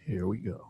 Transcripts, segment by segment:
Here we go.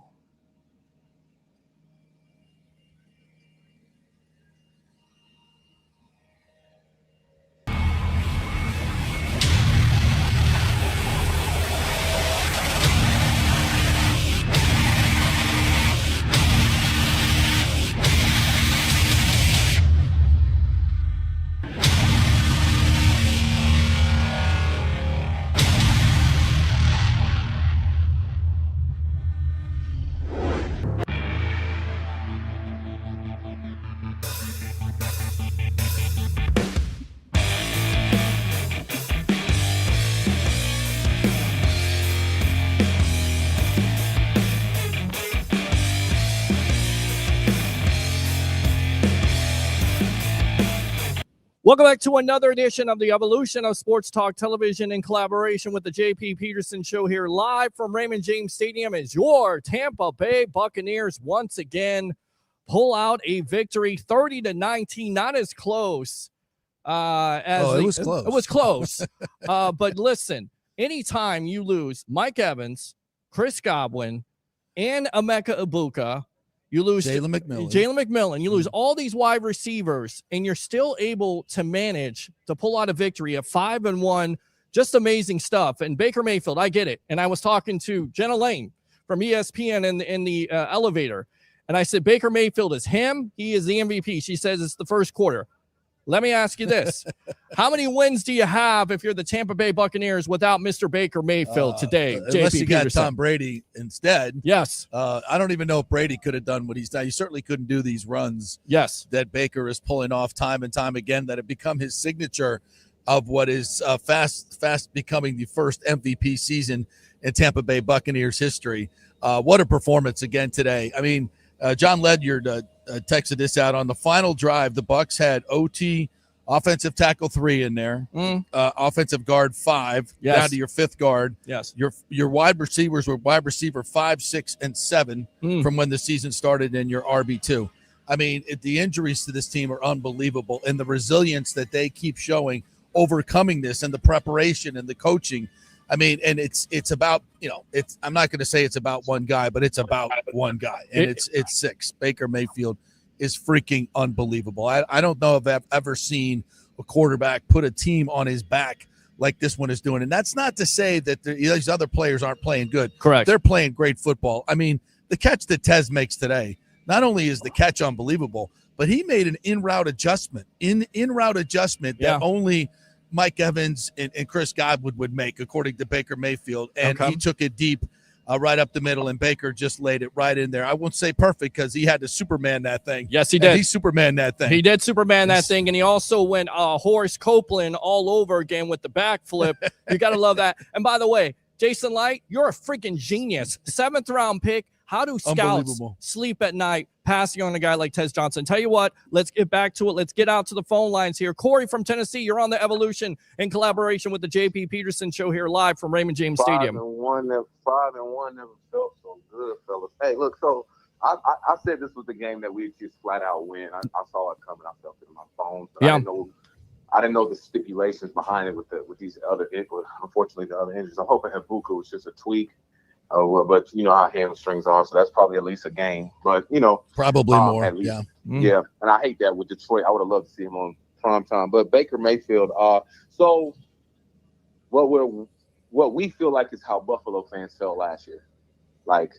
Welcome back to another edition of the Evolution of Sports Talk Television in collaboration with the JP Peterson Show here live from Raymond James Stadium as your Tampa Bay Buccaneers once again pull out a victory 30-19, not as close as it was close. It was close. But listen, anytime you lose Mike Evans, Chris Godwin, and Emeka Egbuka, you lose Jalen McMillan. You lose all these wide receivers, and you're still able to manage to pull out a victory of 5-1. Just amazing stuff. And Baker Mayfield, I get it. And I was talking to Jenna Lane from ESPN in the elevator, and I said, Baker Mayfield is him. He is the MVP. She says it's the first quarter. Let me ask you this. How many wins do you have if you're the Tampa Bay Buccaneers without Mr. Baker Mayfield today? Unless you got Tom Brady instead. Yes. I don't even know if Brady could have done what he's done. He certainly couldn't do these runs that Baker is pulling off time and time again that have become his signature of what is fast becoming the first MVP season in Tampa Bay Buccaneers history. What a performance again today. I mean, John Ledyard texted this out on the final drive. The Bucs had OT, offensive tackle 3 in there, offensive guard 5, down to your 5th guard. Yes, your wide receivers were wide receiver 5, 6, and 7 from when the season started, and your RB2. I mean, the injuries to this team are unbelievable, and the resilience that they keep showing, overcoming this, and the preparation and the coaching. I mean, and it's about, I'm not going to say it's about one guy, but it's about one guy, and it's six. Baker Mayfield is freaking unbelievable. I don't know if I've ever seen a quarterback put a team on his back like this one is doing. And that's not to say that these other players aren't playing good. Correct. They're playing great football. I mean, the catch that Tez makes today, not only is the catch unbelievable, but he made an in-route adjustment, that only Mike Evans and Chris Godwin would make, according to Baker Mayfield. And he took it deep right up the middle, and Baker just laid it right in there. I won't say perfect because he had to Superman that thing. Yes, he did. He Superman that thing. He did Superman that thing, and he also went Horace Copeland all over again with the backflip. You got to love that. And by the way, Jason Light, you're a freaking genius. 7th-round pick. How do scouts sleep at night passing on a guy like Tez Johnson? Tell you what, let's get back to it. Let's get out to the phone lines here. Corey from Tennessee, you're on the Evolution in collaboration with the J.P. Peterson Show here live from Raymond James Stadium. 5-1 never felt so good, fellas. Hey, look, so I said this was the game that we just flat out win. I saw it coming. I felt it in my bones. I didn't know the stipulations behind it with these other, unfortunately, the other injuries. I'm hoping Habuka was just a tweak. But you know how hamstrings are, so that's probably at least a game. But probably more. At least, yeah. And I hate that with Detroit. I would have loved to see him on prime time. But Baker Mayfield. So what we feel like is how Buffalo fans felt last year. Like,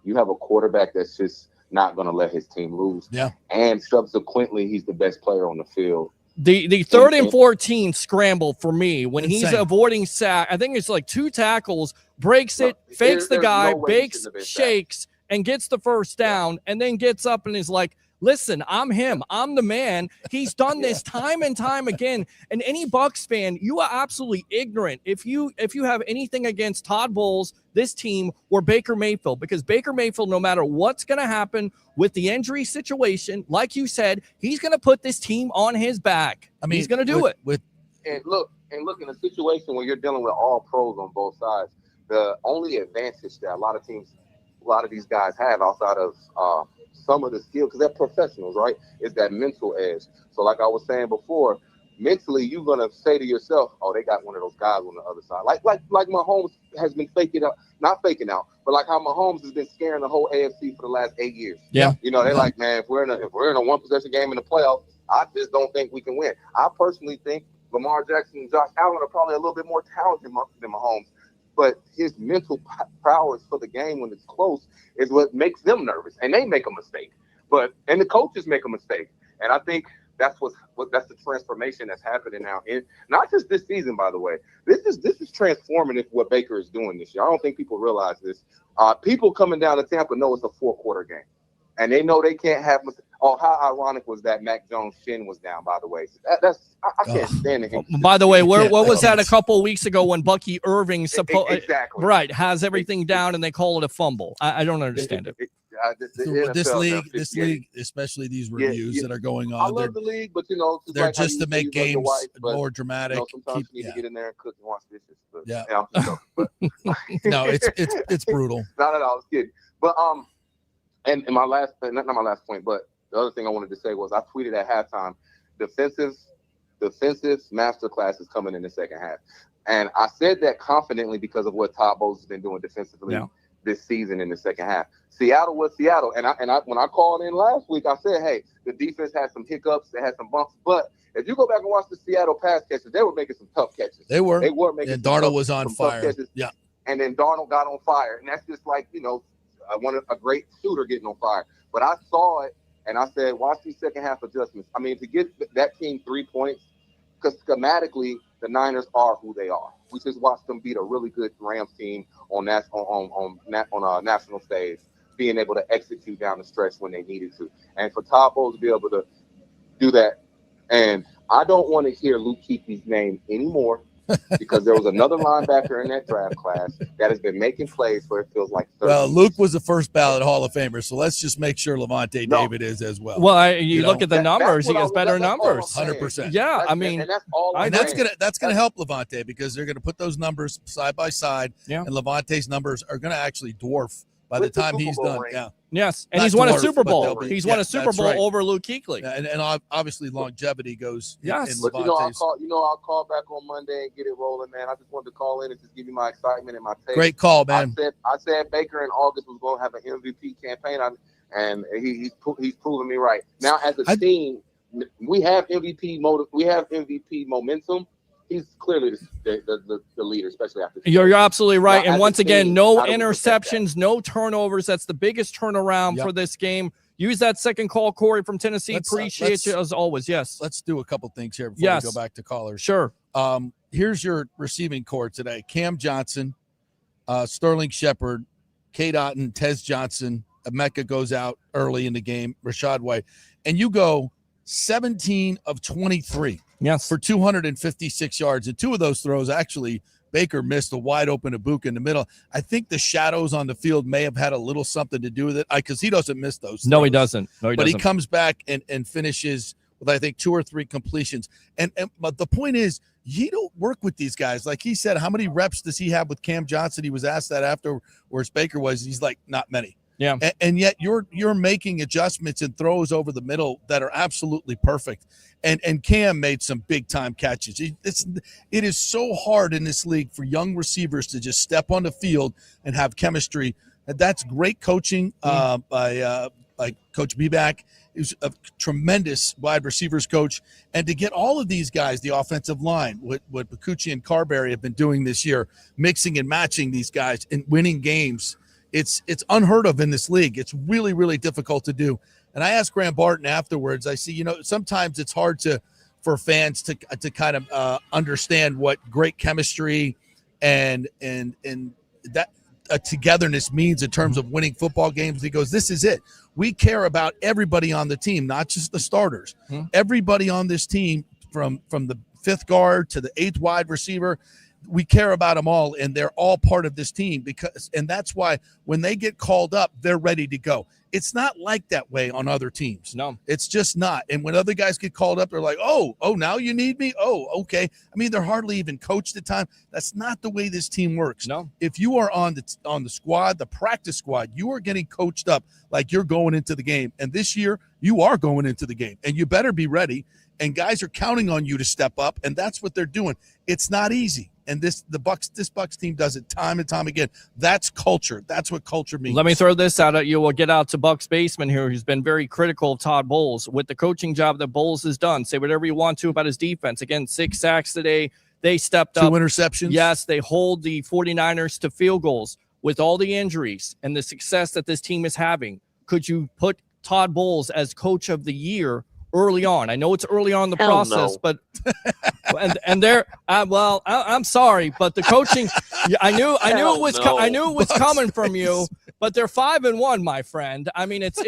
you have a quarterback that's just not going to let his team lose. Yeah. And subsequently, he's the best player on the field. The 3rd and 14 scramble for me when he's avoiding sack. I think it's like 2 tackles, breaks it, fakes the guy, bakes, shakes, and gets the first down, and then gets up and is like, listen, I'm him. I'm the man. He's done this time and time again. And any Bucs fan, you are absolutely ignorant if you have anything against Todd Bowles, this team, or Baker Mayfield, because Baker Mayfield, no matter what's going to happen with the injury situation, like you said, he's going to put this team on his back. I mean, he's going to do it. And look, in a situation where you're dealing with all pros on both sides, the only advantage that a lot of these guys have outside of some of the skill, because they're professionals, right, is that mental edge. So like I was saying before, mentally you're going to say to yourself, oh, they got one of those guys on the other side. Like Mahomes has been not faking out, but like how Mahomes has been scaring the whole AFC for the last 8 years. Yeah. They're like, man, if we're in a one-possession game in the playoffs, I just don't think we can win. I personally think Lamar Jackson and Josh Allen are probably a little bit more talented than Mahomes. But his mental prowess for the game when it's close is what makes them nervous, and they make a mistake. And the coaches make a mistake, and I think that's that's the transformation that's happening now. And not just this season, by the way. This is transformative what Baker is doing this year. I don't think people realize this. People coming down to Tampa know it's a 4-quarter game, and they know they can't have. Oh, how ironic was that Mac Jones' shin was down, by the way. I can't stand it. By the way, what was that a couple of weeks ago when Bucky Irving has everything down and they call it a fumble? I don't understand it. This league, especially these reviews that are going on. I love the league, but they're like just to make games more dramatic. Sometimes you need to get in there and cook and wash dishes. No, it's brutal. Not at all. It's kidding. But and my last, not my last point, but the other thing I wanted to say was I tweeted at halftime, defensive masterclass is coming in the second half. And I said that confidently because of what Todd Bowles has been doing defensively this season in the second half. Seattle was Seattle. And I when I called in last week, I said, hey, the defense had some hiccups, they had some bumps. But if you go back and watch the Seattle pass catches, they were making some tough catches. They were making and Darnold was on fire. Yeah. And then Darnold got on fire. And that's just like, I wanted a great shooter getting on fire. But I saw it, and I said, watch these second half adjustments. I mean, to get that team 3 points, because schematically, the Niners are who they are. We just watched them beat a really good Rams team on a national stage, being able to execute down the stretch when they needed to. And for Todd Bowles to be able to do that, and I don't want to hear Luke Kuechly's name anymore, because there was another linebacker in that draft class that has been making plays where it feels like 30 Well, Luke was the first ballot Hall of Famer, so let's just make sure Levante David is as well. Well, you look at the numbers; he has better numbers. 100%. Yeah, I mean, and that's all. That's gonna help Levante because they're gonna put those numbers side by side, and Levante's numbers are gonna actually dwarf by the time he's done. Ring. Yeah. Yes, and Not he's won a dwarf, Super but Bowl. they'll be- He's yeah, won a Super that's Bowl right. over Luke Kuechly. And obviously longevity goes Yes. in But Levante's. I'll call back on Monday and get it rolling, man. I just wanted to call in and just give you my excitement and my take. Great call, man. I said Baker in August was going to have an MVP campaign, and he's proven me right. Now, as a team, we have MVP momentum. He's clearly the leader, especially after. You're absolutely right. Now, And once again, no how do we protect interceptions, no turnovers. That's the biggest turnaround for this game. Use that second call, Corey from Tennessee. Appreciate you as always. Yes. Let's do a couple things here before we go back to callers. Sure. Here's your receiving core today: Cam Johnson, Sterling Shepard, Kate Otten, Tez Johnson. Emeka goes out early in the game. Rashad White, and you go 17 of 23. Yes. For 256 yards. And two of those throws, actually, Baker missed a wide open Ibuka in the middle. I think the shadows on the field may have had a little something to do with it because he doesn't miss those throws. No, he doesn't. But he comes back and finishes with, I think, 2 or 3 completions. But the point is, you don't work with these guys. Like he said, how many reps does he have with Cam Johnson? He was asked that after, whereas Baker was. He's like, not many. Yeah. And yet you're making adjustments and throws over the middle that are absolutely perfect. And Cam made some big time catches. It is so hard in this league for young receivers to just step on the field and have chemistry. And that's great coaching by Coach Beback. He's a tremendous wide receivers coach. And to get all of these guys, the offensive line, what Bakucci and Carberry have been doing this year, mixing and matching these guys and winning games, it's unheard of in this league. It's really, really difficult to do. And I asked Graham Barton afterwards, I see, sometimes it's hard for fans to kind of understand what great chemistry and that togetherness means in terms of winning football games. He goes, this is it. We care about everybody on the team, not just the starters. Everybody on this team, from the 5th guard to the 8th wide receiver, we care about them all, and they're all part of this team and that's why when they get called up, they're ready to go. It's not like that way on other teams. No, it's just not. And when other guys get called up, they're like, oh, now you need me. Oh, okay. I mean, they're hardly even coached at time. That's not the way this team works. No, if you are on the squad, the practice squad, you are getting coached up like you're going into the game. And this year you are going into the game, and you better be ready. And guys are counting on you to step up, and that's what they're doing. It's not easy. And this Bucs team does it time and time again. That's culture. That's what culture means. Let me throw this out at you. We'll get out to Bucs Basement here, who's been very critical of Todd Bowles with the coaching job that Bowles has done. Say whatever you want to about his defense. Again, 6 sacks today. They stepped up. 2 interceptions. Yes, they hold the 49ers to field goals. With all the injuries and the success that this team is having, could you put Todd Bowles as coach of the year early on? I know it's early on in the process, but and there, I'm sorry, but the coaching, I knew it was coming from you, but they're 5-1, my friend. I mean, it's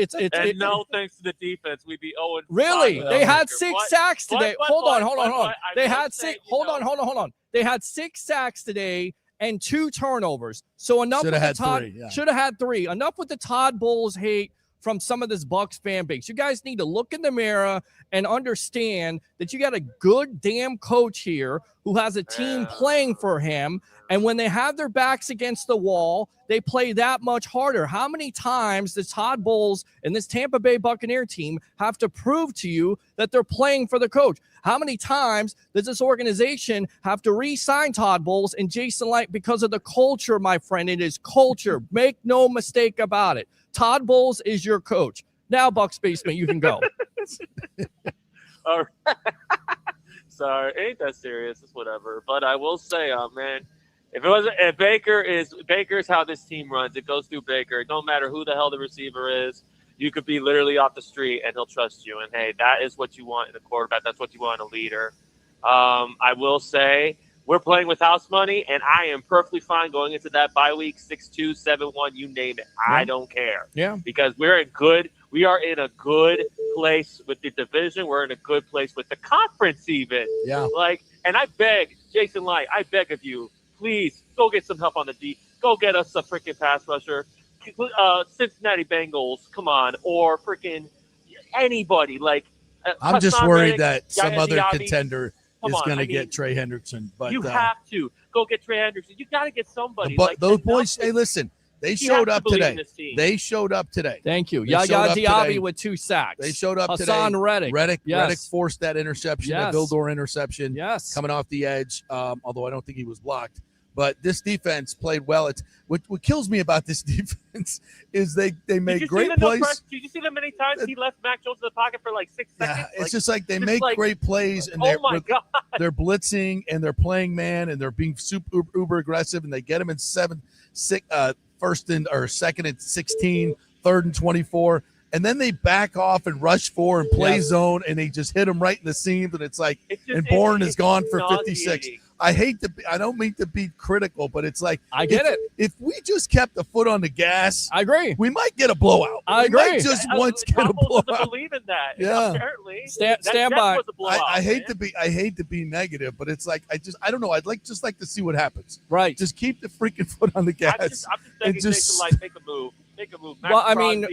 no thanks to the defense, we'd be 0-5. Really? They had 6 sacks today. Hold on. They had 6. Hold on. They had 6 sacks today and 2 turnovers. So enough with the Todd. Should have had 3. Enough with the Todd Bowles hate from some of this Bucs fan base. You guys need to look in the mirror and understand that you got a good damn coach here who has a team playing for him. And when they have their backs against the wall, they play that much harder. How many times does Todd Bowles and this Tampa Bay Buccaneer team have to prove to you that they're playing for the coach? How many times does this organization have to re-sign Todd Bowles and Jason Light because of the culture, my friend? It is culture. Make no mistake about it. Todd Bowles is your coach. Now, Bucs Basement, you can go. All right. Sorry, ain't that serious. It's whatever. But I will say, man, if Baker's how this team runs, it goes through Baker. It don't matter who the hell the receiver is. You could be literally off the street and he'll trust you. And hey, that is what you want in a quarterback. That's what you want in a leader. I will say, we're playing with house money, and I am perfectly fine going into that bye week 6-2, 7-1, you name it. I don't care. Yeah. Because we are in a good place with the division. We're in a good place with the conference even. Yeah. And I beg, Jason Light, I beg of you, please go get some help on the D. Go get us a freaking pass rusher. Cincinnati Bengals, come on, or freaking anybody. I'm just worried that some other contender is going to get Trey Hendrickson. But you have to go get Trey Hendrickson. You got to get somebody. But those boys, hey, listen, They showed up today. They showed up today. Thank you. Yaya Diaby with 2 sacks. They showed up today. Hassan Reddick. Reddick forced that interception, that Vildor interception. Yes. Coming off the edge, although I don't think he was blocked. But this defense played well. It's what kills me about this defense is they made great plays. Did you see the many times he left Mac Jones in the pocket for like 6 seconds? Yeah, it's just like they make great plays, and they're blitzing and they're playing man and they're being super uber aggressive, and they get them in 2nd and 16, 3rd and 24. And then they back off and rush 4 and play zone, and they just hit them right in the seams. And it's like, and Bourne is gone for 56. I don't mean to be critical, but it's like, I get it. If we just kept the foot on the gas, I agree. We might get a blowout. I agree. We might just once get a blowout. Believe in that. Yeah. Apparently. Stand by. I hate to be negative, but it's like, I don't know. I'd like to see what happens. Right. Just keep the freaking foot on the gas. I'm just begging Jason Light, make a move. Well, I mean,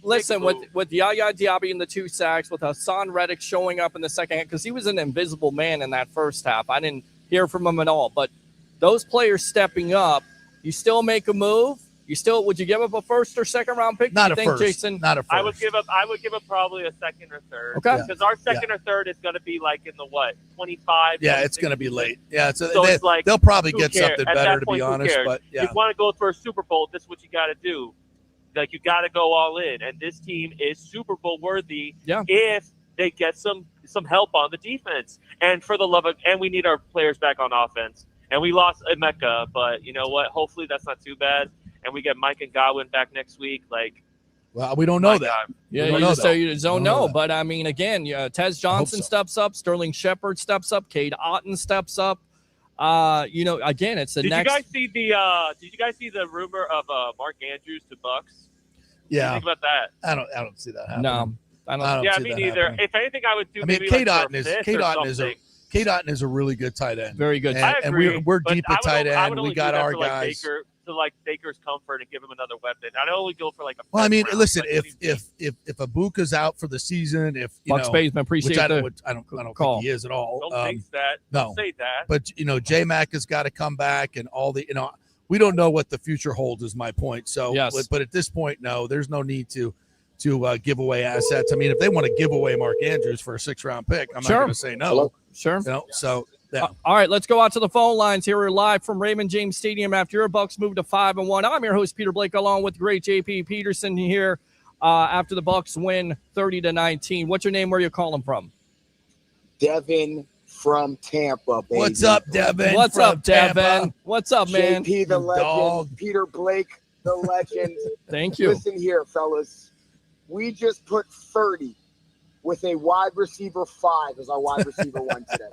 listen, with Yaya Diaby in the 2 sacks, with Hassan Reddick showing up in the second half, because he was an invisible man in that first half. I didn't hear from him at all. But those players stepping up, you still make a move. Would you give up a 1st or 2nd round pick? Not a first, Jason. Not a first. I would give up probably a 2nd or 3rd. Okay. Because our 2nd or 3rd is going to be like in the 25. Yeah, it's going to be late. Yeah, so it's like, they'll probably get something better, to be honest. But you want to go for a Super Bowl, this is what you got to do. Like, you got to go all in, and this team is Super Bowl worthy if they get some help on the defense. And for the love of, and we need our players back on offense. And we lost Emeka, but you know what? Hopefully that's not too bad. And we get Mike and Godwin back next week. Like, well, we don't know that. God. Yeah, you just don't know. But I mean, again, Tez Johnson steps up, Sterling Shepard steps up, Cade Otton steps up. Again, it's the next. Did you guys see the rumor of Mark Andrews to Bucs? Yeah. What do you think about that? I don't see that happening. No, I don't. Yeah, me neither. Happening. If anything, I would do. I mean, Cade Otton is a really good tight end. Very good. And we're deep at tight end. We got our guys. Baker's comfort and give him another weapon. I'd only go for like a. Well, I mean, listen, if Ibuka's out for the season, Bucs Baseman appreciate I don't think he is at all. Don't think that. Don't say that. But J-Mac has got to come back, and all the we don't know what the future holds. Is my point. So, but at this point, no, there's no need to give away assets. I mean, if they want to give away Mark Andrews for a 6th-round pick, I'm not going to say no. Hello? Sure. So. Yeah. All right, let's go out to the phone lines here. We're live from Raymond James Stadium after your Bucs move to 5-1. I'm your host, Peter Blake, along with the great JP Peterson here after the Bucs win 30-19. What's your name? Where are you calling from? Devin from Tampa, baby. What's up, Devin? What's up, Devin? What's up, man? JP, the legend. Dog. Peter Blake, the legend. Thank you. Listen here, fellas. We just put 30 with a wide receiver 5 as our wide receiver 1 today.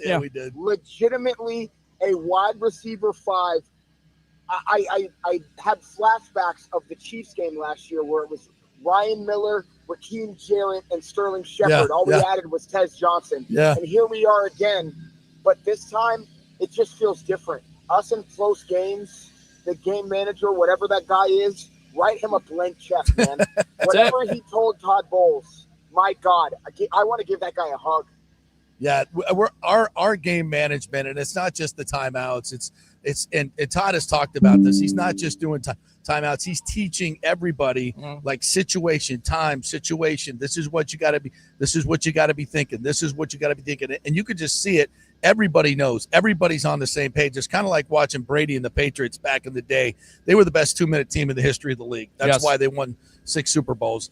Yeah, we did. Legitimately a wide receiver 5. I had flashbacks of the Chiefs game last year where it was Ryan Miller, Raheem Jarrett, and Sterling Shepard. All we added was Tez Johnson. Yeah. And here we are again. But this time, it just feels different. Us in close games, the game manager, whatever that guy is, write him a blank check, man. Whatever he told Todd Bowles, my God, I want to give that guy a hug. Yeah, our game management, and it's not just the timeouts. And Todd has talked about this. He's not just doing timeouts. He's teaching everybody like situation. This is what you got to be. This is what you got to be thinking. This is what you got to be thinking. And you could just see it. Everybody knows. Everybody's on the same page. It's kind of like watching Brady and the Patriots back in the day. They were the best 2-minute team in the history of the league. That's why they won 6 Super Bowls.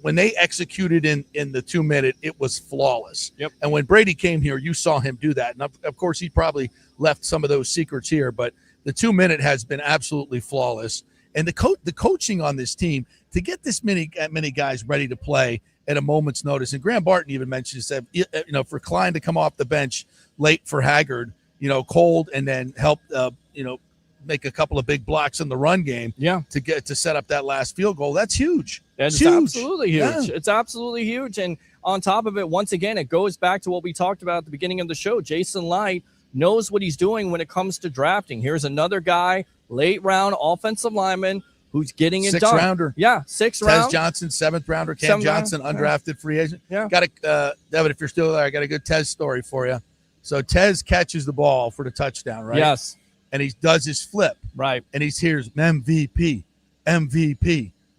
When they executed in the 2-minute, it was flawless. Yep. And when Brady came here, you saw him do that. And of course, he probably left some of those secrets here, but the 2-minute has been absolutely flawless. And the coaching on this team to get this many guys ready to play at a moment's notice. And Graham Barton even mentioned, said, for Klein to come off the bench late for Haggard, cold, and then help, make a couple of big blocks in the run game to set up that last field goal. That's huge. It's absolutely huge. Yeah. It's absolutely huge. And on top of it, once again, it goes back to what we talked about at the beginning of the show. Jason Light knows what he's doing when it comes to drafting. Here's another guy, late round offensive lineman, who's getting it done. 6th-rounder. Yeah, 6th round. Tez Johnson, 7th-rounder. Cam Johnson, undrafted free agent. Yeah. Devin, if you're still there, I got a good Tez story for you. So Tez catches the ball for the touchdown, right? Yes. and he does his flip. Right. And he hears MVP.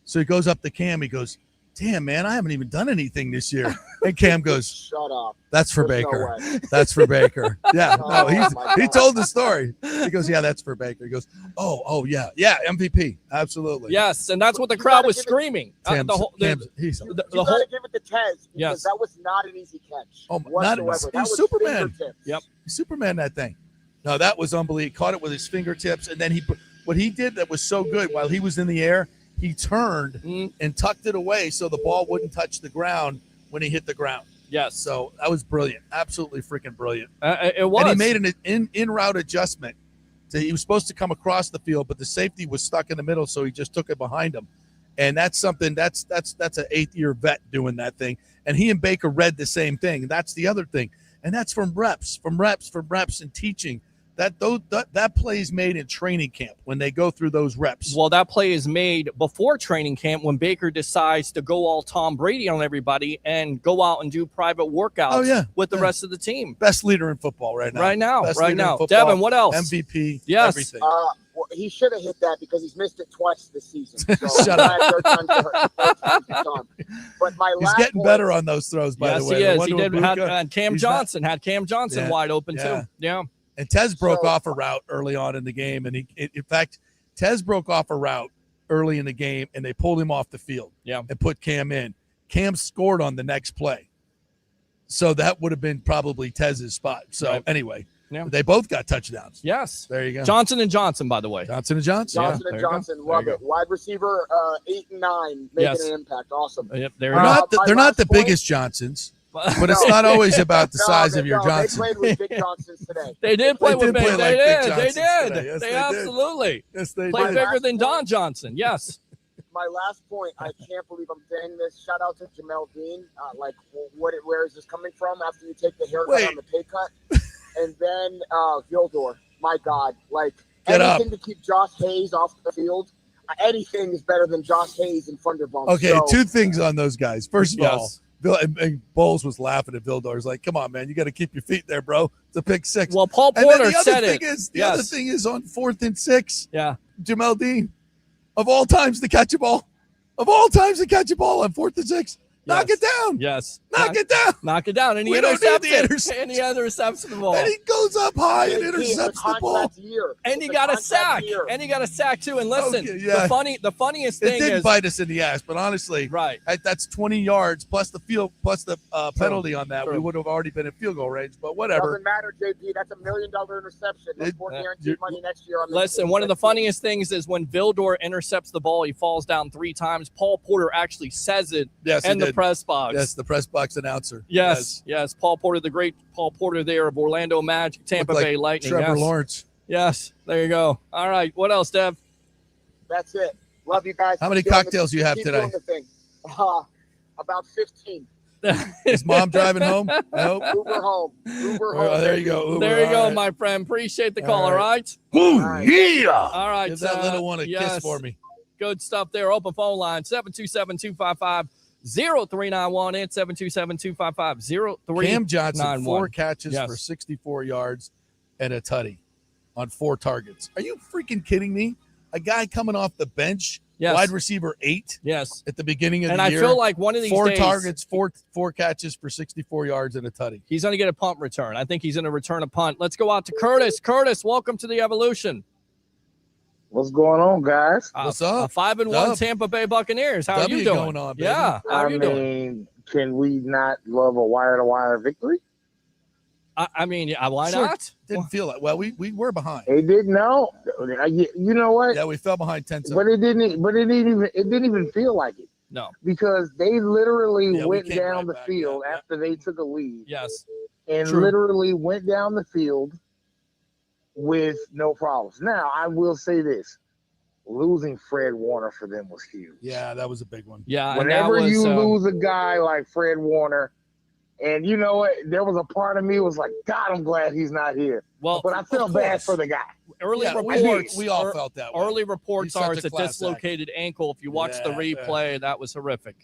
So he goes up to Cam. He goes, damn, man, I haven't even done anything this year. And Cam goes, shut up. That's for There's Baker. No That's for Baker. Yeah, no, Oh, he told the story. He goes, yeah, that's for Baker. He goes, oh, yeah, MVP, absolutely. Yes, and that's what the crowd was screaming. You got to give it to Tez because that was not an easy catch. Oh, whatsoever. That was Superman. fingertips. Yep, Superman, that thing. No, that was unbelievable. He caught it with his fingertips, and then what he did that was so good while he was in the air, he turned and tucked it away so the ball wouldn't touch the ground when he hit the ground. Yes. So that was brilliant. Absolutely freaking brilliant. It was. And he made an in-route adjustment. So he was supposed to come across the field, but the safety was stuck in the middle, so he just took it behind him. And that's something that's an 8th-year vet doing that thing. And he and Baker read the same thing. And that's the other thing. And that's from reps and teaching. That play is made in training camp when they go through those reps. Well, that play is made before training camp when Baker decides to go all Tom Brady on everybody and go out and do private workouts with the rest of the team. Best leader in football right now. Devin, what else? MVP, yes. everything. Well, he should have hit that because he's missed it twice this season. So Shut up. But my he's getting better on those throws, by the way. Yes, he is. He did. Had Cam Johnson wide open, too. Yeah. And Tez broke off a route early on in the game. And in fact, Tez broke off a route early in the game, and they pulled him off the field and put Cam in. Cam scored on the next play. So that would have been probably Tez's spot. So anyway, they both got touchdowns. Yes. There you go. Johnson and Johnson, by the way. Johnson and Johnson. Johnson, love it. Wide receiver 8 and 9, making an impact. Awesome. Yep, they're not the biggest Johnsons. But it's not always about the size of your Johnson. They played with big Johnsons today. They did play with big. They did. Yes, they absolutely. Yes, they played did. bigger than Don Johnson. Yes. My last point, I can't believe I'm saying this. Shout out to Jamel Dean. Where is this coming from after you take the haircut on the pay cut? And then Vildor. My God. Anything to keep Josh Hayes off the field. Anything is better than Josh Hayes and Thunderbomb. Okay, two things on those guys. First of all, and Bowles was laughing at Vildor. He's like, come on, man, you got to keep your feet there, bro. It's a pick 6. Well, Paul Porter said it. The other thing is on 4th and 6. Yeah. Jamel Dean, of all times to catch a ball on 4th and 6. Knock it down. Yes. Knock it down. Knock it down. And he intercepts the ball. And he goes up high and intercepts the ball. And he got a sack. Too. And listen, the funniest thing is it did bite us in the ass, but honestly, that's 20 yards plus the penalty on that. We would have already been in field goal range, but whatever. Doesn't matter, JP. That's $1 million interception. That's more guaranteed money next year. Listen, one of the funniest things is when Vildor intercepts the ball, he falls down 3 times. Paul Porter actually says it in the press box. Yes, the press box announcer. Yes. Paul Porter, the great Paul Porter there of Orlando Magic, Tampa Bay Lightning. Trevor Lawrence. Yes, there you go. All right, what else, Dev? That's it. Love you guys. How many cocktails you have today? About 15. Is mom driving home? Nope. Uber home. There you go. Uber. There you go, my friend. Appreciate the call, all right? Oh, yeah. All right. Give that little one a kiss for me. Good stuff there. Open phone line, 727-255-0391 and 727-255-0391. Cam Johnson, 4 catches for 64 yards and a tutty on 4 targets. Are you freaking kidding me? A guy coming off the bench, wide receiver 8 at the beginning of the year. And I feel like one of these 4 targets, 4 catches for 64 yards and a tutty. He's going to get a punt return. I think he's going to return a punt. Let's go out to Curtis. Curtis, welcome to the Evolution. What's going on, guys? What's up? 5-1 Tampa Bay Buccaneers. How are you doing? Going on, baby. Yeah. How are you doing? Can we not love a wire-to-wire victory? Why not? Didn't feel like. Well, we were behind. They didn't know. You know what? Yeah, we fell behind 10-7. But it didn't even feel like it. No. Because they literally went down the field after they took a lead. Yes. And literally went down the field with no problems. Now, I will say this. Losing Fred Warner for them was huge. Yeah, that was a big one. Yeah. Whenever you lose a guy like Fred Warner, and you know what? There was a part of me was like, God, I'm glad he's not here. Well, but I felt bad for the guy. Early reports. We all felt that way. Early reports are it's a dislocated ankle. If you watch the replay, that was horrific.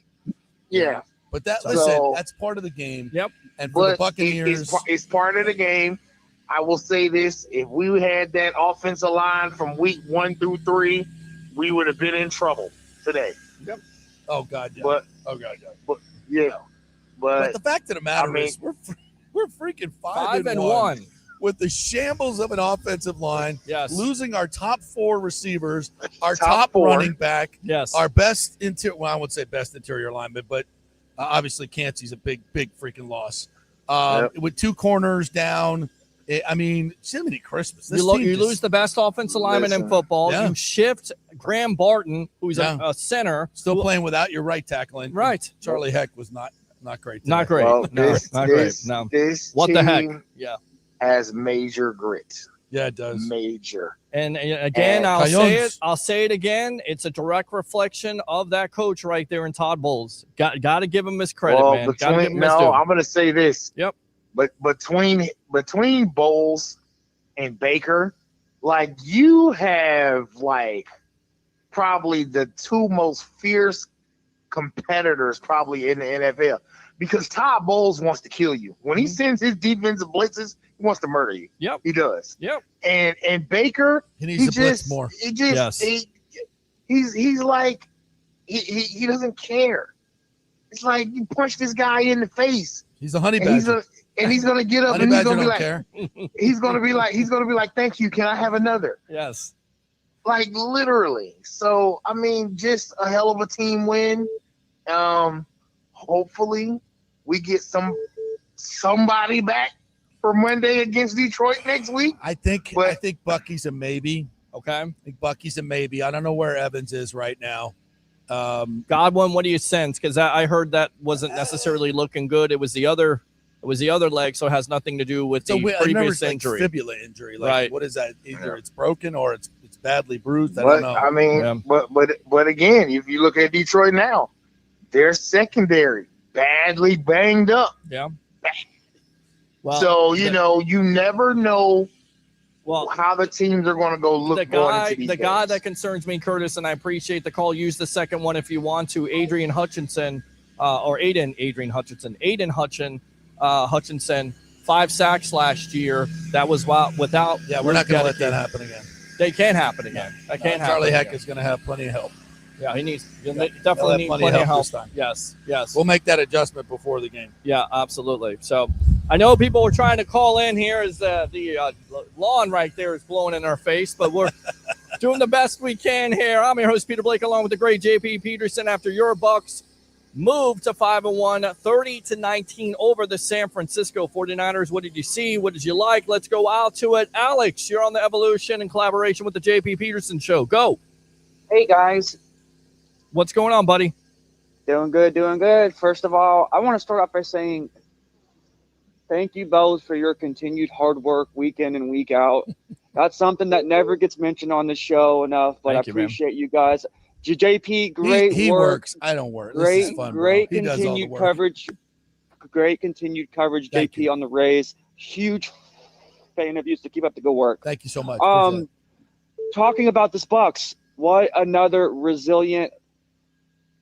Yeah. But that's part of the game. Yep. And for the Buccaneers, it's part of the game. I will say this: if we had that offensive line from week 1 through 3, we would have been in trouble today. Yep. Oh God, yeah. But yeah. But the fact of the matter is, we're freaking 5-1 with the shambles of an offensive line. Yes. Losing our top 4 receivers, our top running back. Yes. Our best interior. Well, I wouldn't say best interior lineman, but obviously Cansey's a big freaking loss. With 2 corners down. I mean, Jiminy Christmas. You lose the best offensive lineman in football. Yeah. You shift Graham Barton, who's a center. Still playing without your right tackling. Right. Charlie Heck was not great today. Not great. Well, not great. No. What the heck? Yeah. Has major grit. Yeah, it does. Major. And again, I'll say it again. It's a direct reflection of that coach right there in Todd Bowles. Got to give him his credit, man. I'm going to say this. Yep. But between Bowles and Baker, like, you have like probably the 2 most fierce competitors probably in the NFL, because Todd Bowles wants to kill you. When he sends his defensive blitzes, he wants to murder you. Yep. He does. Yep. And Baker, he needs to blitz more. He's like he doesn't care. It's like you punch this guy in the face. He's a honey badger. And he's gonna get up and he's gonna be like, he's gonna be like, thank you. Can I have another? Yes. Like, literally. So I mean, just a hell of a team win. Hopefully we get somebody back for Monday against Detroit next week. I think Bucky's a maybe. Okay. I think Bucky's a maybe. I don't know where Evans is right now. Godwin, what do you sense? Because I heard that wasn't necessarily looking good. It was the other leg, so it has nothing to do with the previous injury. Fibula injury. Like, right. What is that? Either it's broken or it's badly bruised. I don't know. I mean, but again, if you look at Detroit now, their secondary badly banged up. Yeah. Well, so you never know how the teams are going to go look. The guy that concerns me, Curtis, and I appreciate the call. Use the second one if you want to. Aiden Hutchinson, 5 sacks last year. That was without. Yeah, we're not going to let that happen again. They can't happen again. That can't happen. Charlie Heck is going to have plenty of help. Yeah, he definitely needs plenty of help this time. Yes. We'll make that adjustment before the game. Yeah, absolutely. So I know people were trying to call in here as the lawn right there is blowing in our face, but we're doing the best we can here. I'm your host, Peter Blake, along with the great JP Peterson. After your Bucs moved to 5-1, 30-19 over the San Francisco 49ers. What did you see? What did you like? Let's go out to it. Alex, you're on the Evolution in collaboration with the JP Peterson Show. Go. Hey, guys. What's going on, buddy? Doing good. First of all, I want to start off by saying thank you both for your continued hard work week in and week out. That's something that never gets mentioned on the show enough, but I appreciate you guys. JP, great he work. Works. I don't work. This is fun, great continued coverage. Great continued coverage, JP, on the Rays. Huge fan of you, so keep up the good work. Thank you so much. Talking about this Bucs, what another resilient,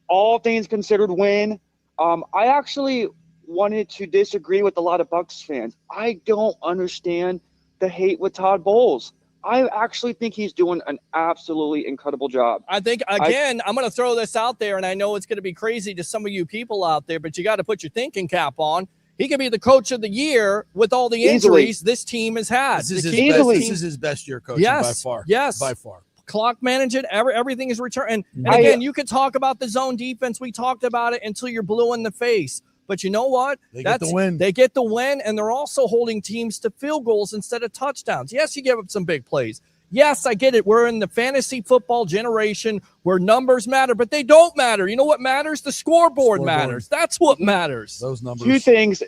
all things considered, win. I actually wanted to disagree with a lot of Bucs fans. I don't understand the hate with Todd Bowles. I actually think he's doing an absolutely incredible job. I think, again, I'm going to throw this out there, and I know it's going to be crazy to some of you people out there, but you got to put your thinking cap on. He could be the coach of the year with all the injuries this team has had. This is his best year coaching by far. Yes. By far. Clock managing, everything is returned. And again, you can talk about the zone defense. We talked about it until you're blue in the face. But you know what? They get the win. They get the win, and they're also holding teams to field goals instead of touchdowns. Yes, you give up some big plays. Yes, I get it. We're in the fantasy football generation where numbers matter, but they don't matter. You know what matters? The scoreboard matters. That's what matters. Those numbers. Two things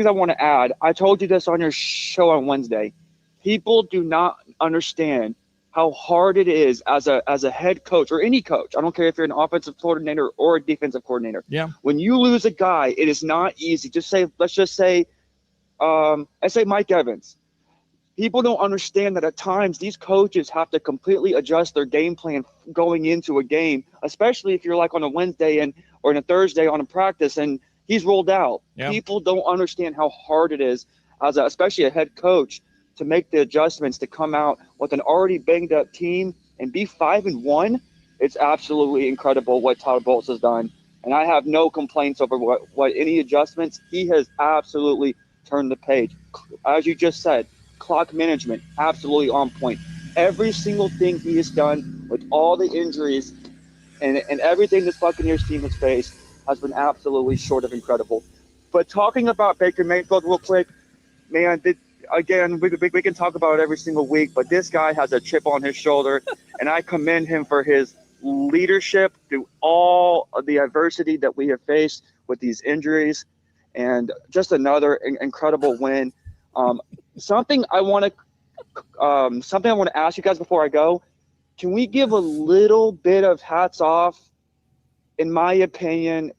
I want to add. I told you this on your show on Wednesday. People do not understand how hard it is as a head coach or any coach. I don't care if you're an offensive coordinator or a defensive coordinator. Yeah. When you lose a guy, it is not easy. Let's say Mike Evans. People don't understand that at times these coaches have to completely adjust their game plan going into a game, especially if you're like on a Wednesday or on a Thursday on a practice and he's rolled out. Yeah. People don't understand how hard it is especially a head coach, to make the adjustments to come out with an already banged up team and be 5-1. It's absolutely incredible what Todd Bowles has done. And I have no complaints over what any adjustments. He has absolutely turned the page. As you just said, clock management, absolutely on point. Every single thing he has done with all the injuries and everything this Buccaneers team has faced has been absolutely short of incredible. But talking about Baker Mayfield real quick, man, again, we can talk about it every single week, but this guy has a chip on his shoulder, and I commend him for his leadership through all of the adversity that we have faced with these injuries, and just another incredible win. Something I want to ask you guys before I go. Can we give a little bit of hats off, in my opinion,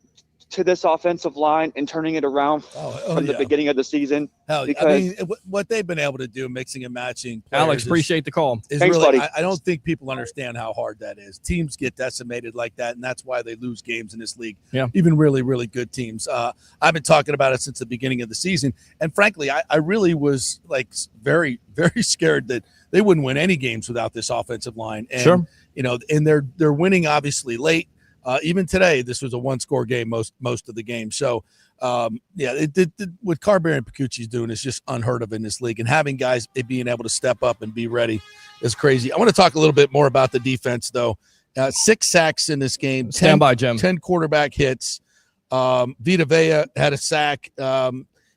to this offensive line and turning it around from the beginning of the season? Because what they've been able to do, mixing and matching. Alex, appreciate the call. Thanks, really, buddy. I don't think people understand how hard that is. Teams get decimated like that, and that's why they lose games in this league. Yeah. Even really, really good teams. I've been talking about it since the beginning of the season, and frankly, I really was like very, very scared that they wouldn't win any games without this offensive line. And, and they're winning obviously late. Even today, this was a one-score game most of the game. So, what Carberry and Pacucci's doing is just unheard of in this league. And having guys being able to step up and be ready is crazy. I want to talk a little bit more about the defense, though. 6 sacks in this game. Stand by, Jim. 10 quarterback hits. Vita Vea had a sack.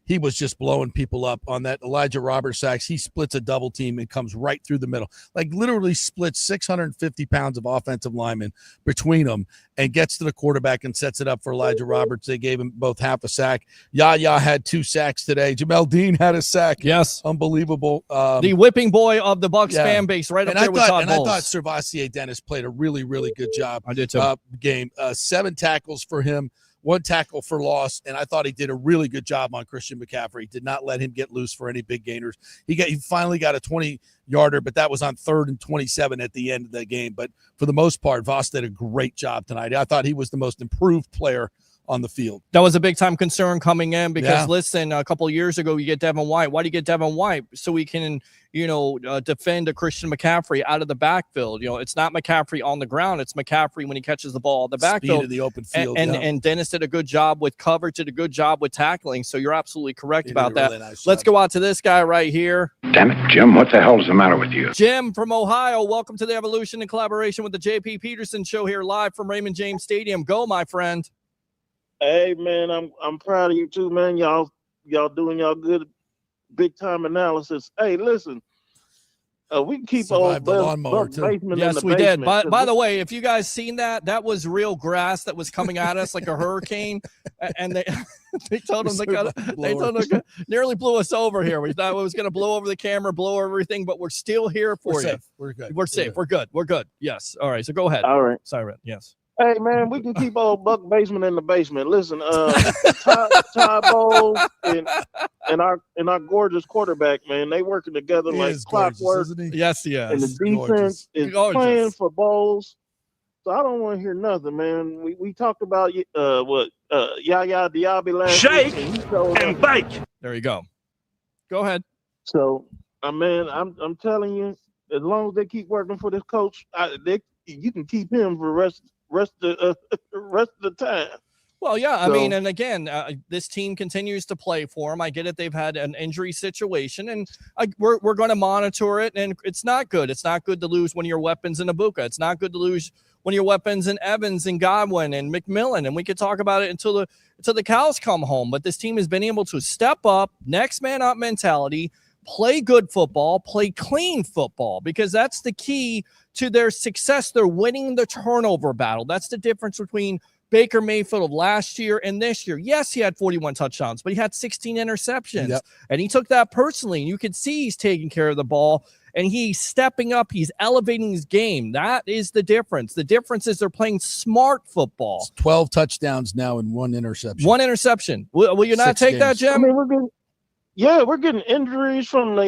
He was just blowing people up on that Elijah Roberts sacks. He splits a double team and comes right through the middle, like literally splits 650 pounds of offensive linemen between them and gets to the quarterback and sets it up for Elijah Roberts. They gave him both half a sack. Yaya had 2 sacks today. Jamel Dean had a sack. Yes. Unbelievable. The whipping boy of the Bucs fan base right up there with Todd Bowles. I thought Servassier Dennis played a really, really good job. I did too. Game. 7 tackles for him. 1 tackle for loss, and I thought he did a really good job on Christian McCaffrey. Did not let him get loose for any big gainers. He finally got a 20-yarder, but that was on 3rd and 27 at the end of the game. But for the most part, Voss did a great job tonight. I thought he was the most improved player on the field. That was a big-time concern coming in because, listen, a couple of years ago, you get Devin White. Why do you get Devin White? So we can, defend a Christian McCaffrey out of the backfield. It's not McCaffrey on the ground. It's McCaffrey when he catches the ball on the backfield. Speed in the open field. And Dennis did a good job with coverage, did a good job with tackling. So you're absolutely correct about that. Really nice Let's go out to this guy right here. Damn it, Jim. What the hell is the matter with you? Jim from Ohio. Welcome to the Evolution in collaboration with the JP Peterson Show here live from Raymond James Stadium. Go, my friend. Hey man, I'm proud of you too, man. Y'all doing y'all good big time analysis. Hey, listen, we can keep old basement. Yes, we did. By the way, if you guys seen that was real grass that was coming at us like a hurricane, and they told them nearly blew us over here. We thought it was going to blow over the camera, blow everything, but we're still here for you. Safe. We're good. We're safe. We're good. We're good. Yes. All right. So go ahead. All right. Sorry. Yes. Hey man, we can keep old Buck basement in the basement. Listen, Todd Bowles and our gorgeous quarterback, man, they working together like clockwork. Yes, yes. And the defense is playing for Bowles. So I don't want to hear nothing, man. We talked about Yaya Diaby last week. Shake and bake. There you go. Go ahead. So, man, I'm telling you, as long as they keep working for this coach, you can keep him for rest of the time. Well, yeah, I mean, and again, this team continues to play for them. I get it; they've had an injury situation, and we're going to monitor it. And it's not good. It's not good to lose one of your weapons in Ibuka. It's not good to lose one of your weapons in Evans and Godwin and McMillan. And we could talk about it until the cows come home. But this team has been able to step up, next man up mentality, play good football, play clean football, because that's the key to their success. They're winning the turnover battle. That's the difference between Baker Mayfield of last year and this year. Yes, he had 41 touchdowns, but he had 16 interceptions. And he took that personally. And you can see he's taking care of the ball and he's stepping up. He's elevating his game. That is the difference. The difference is they're playing smart football. It's 12 touchdowns now and 1 interception. 1 interception. Will you not take that, Jim? I mean, we're getting injuries from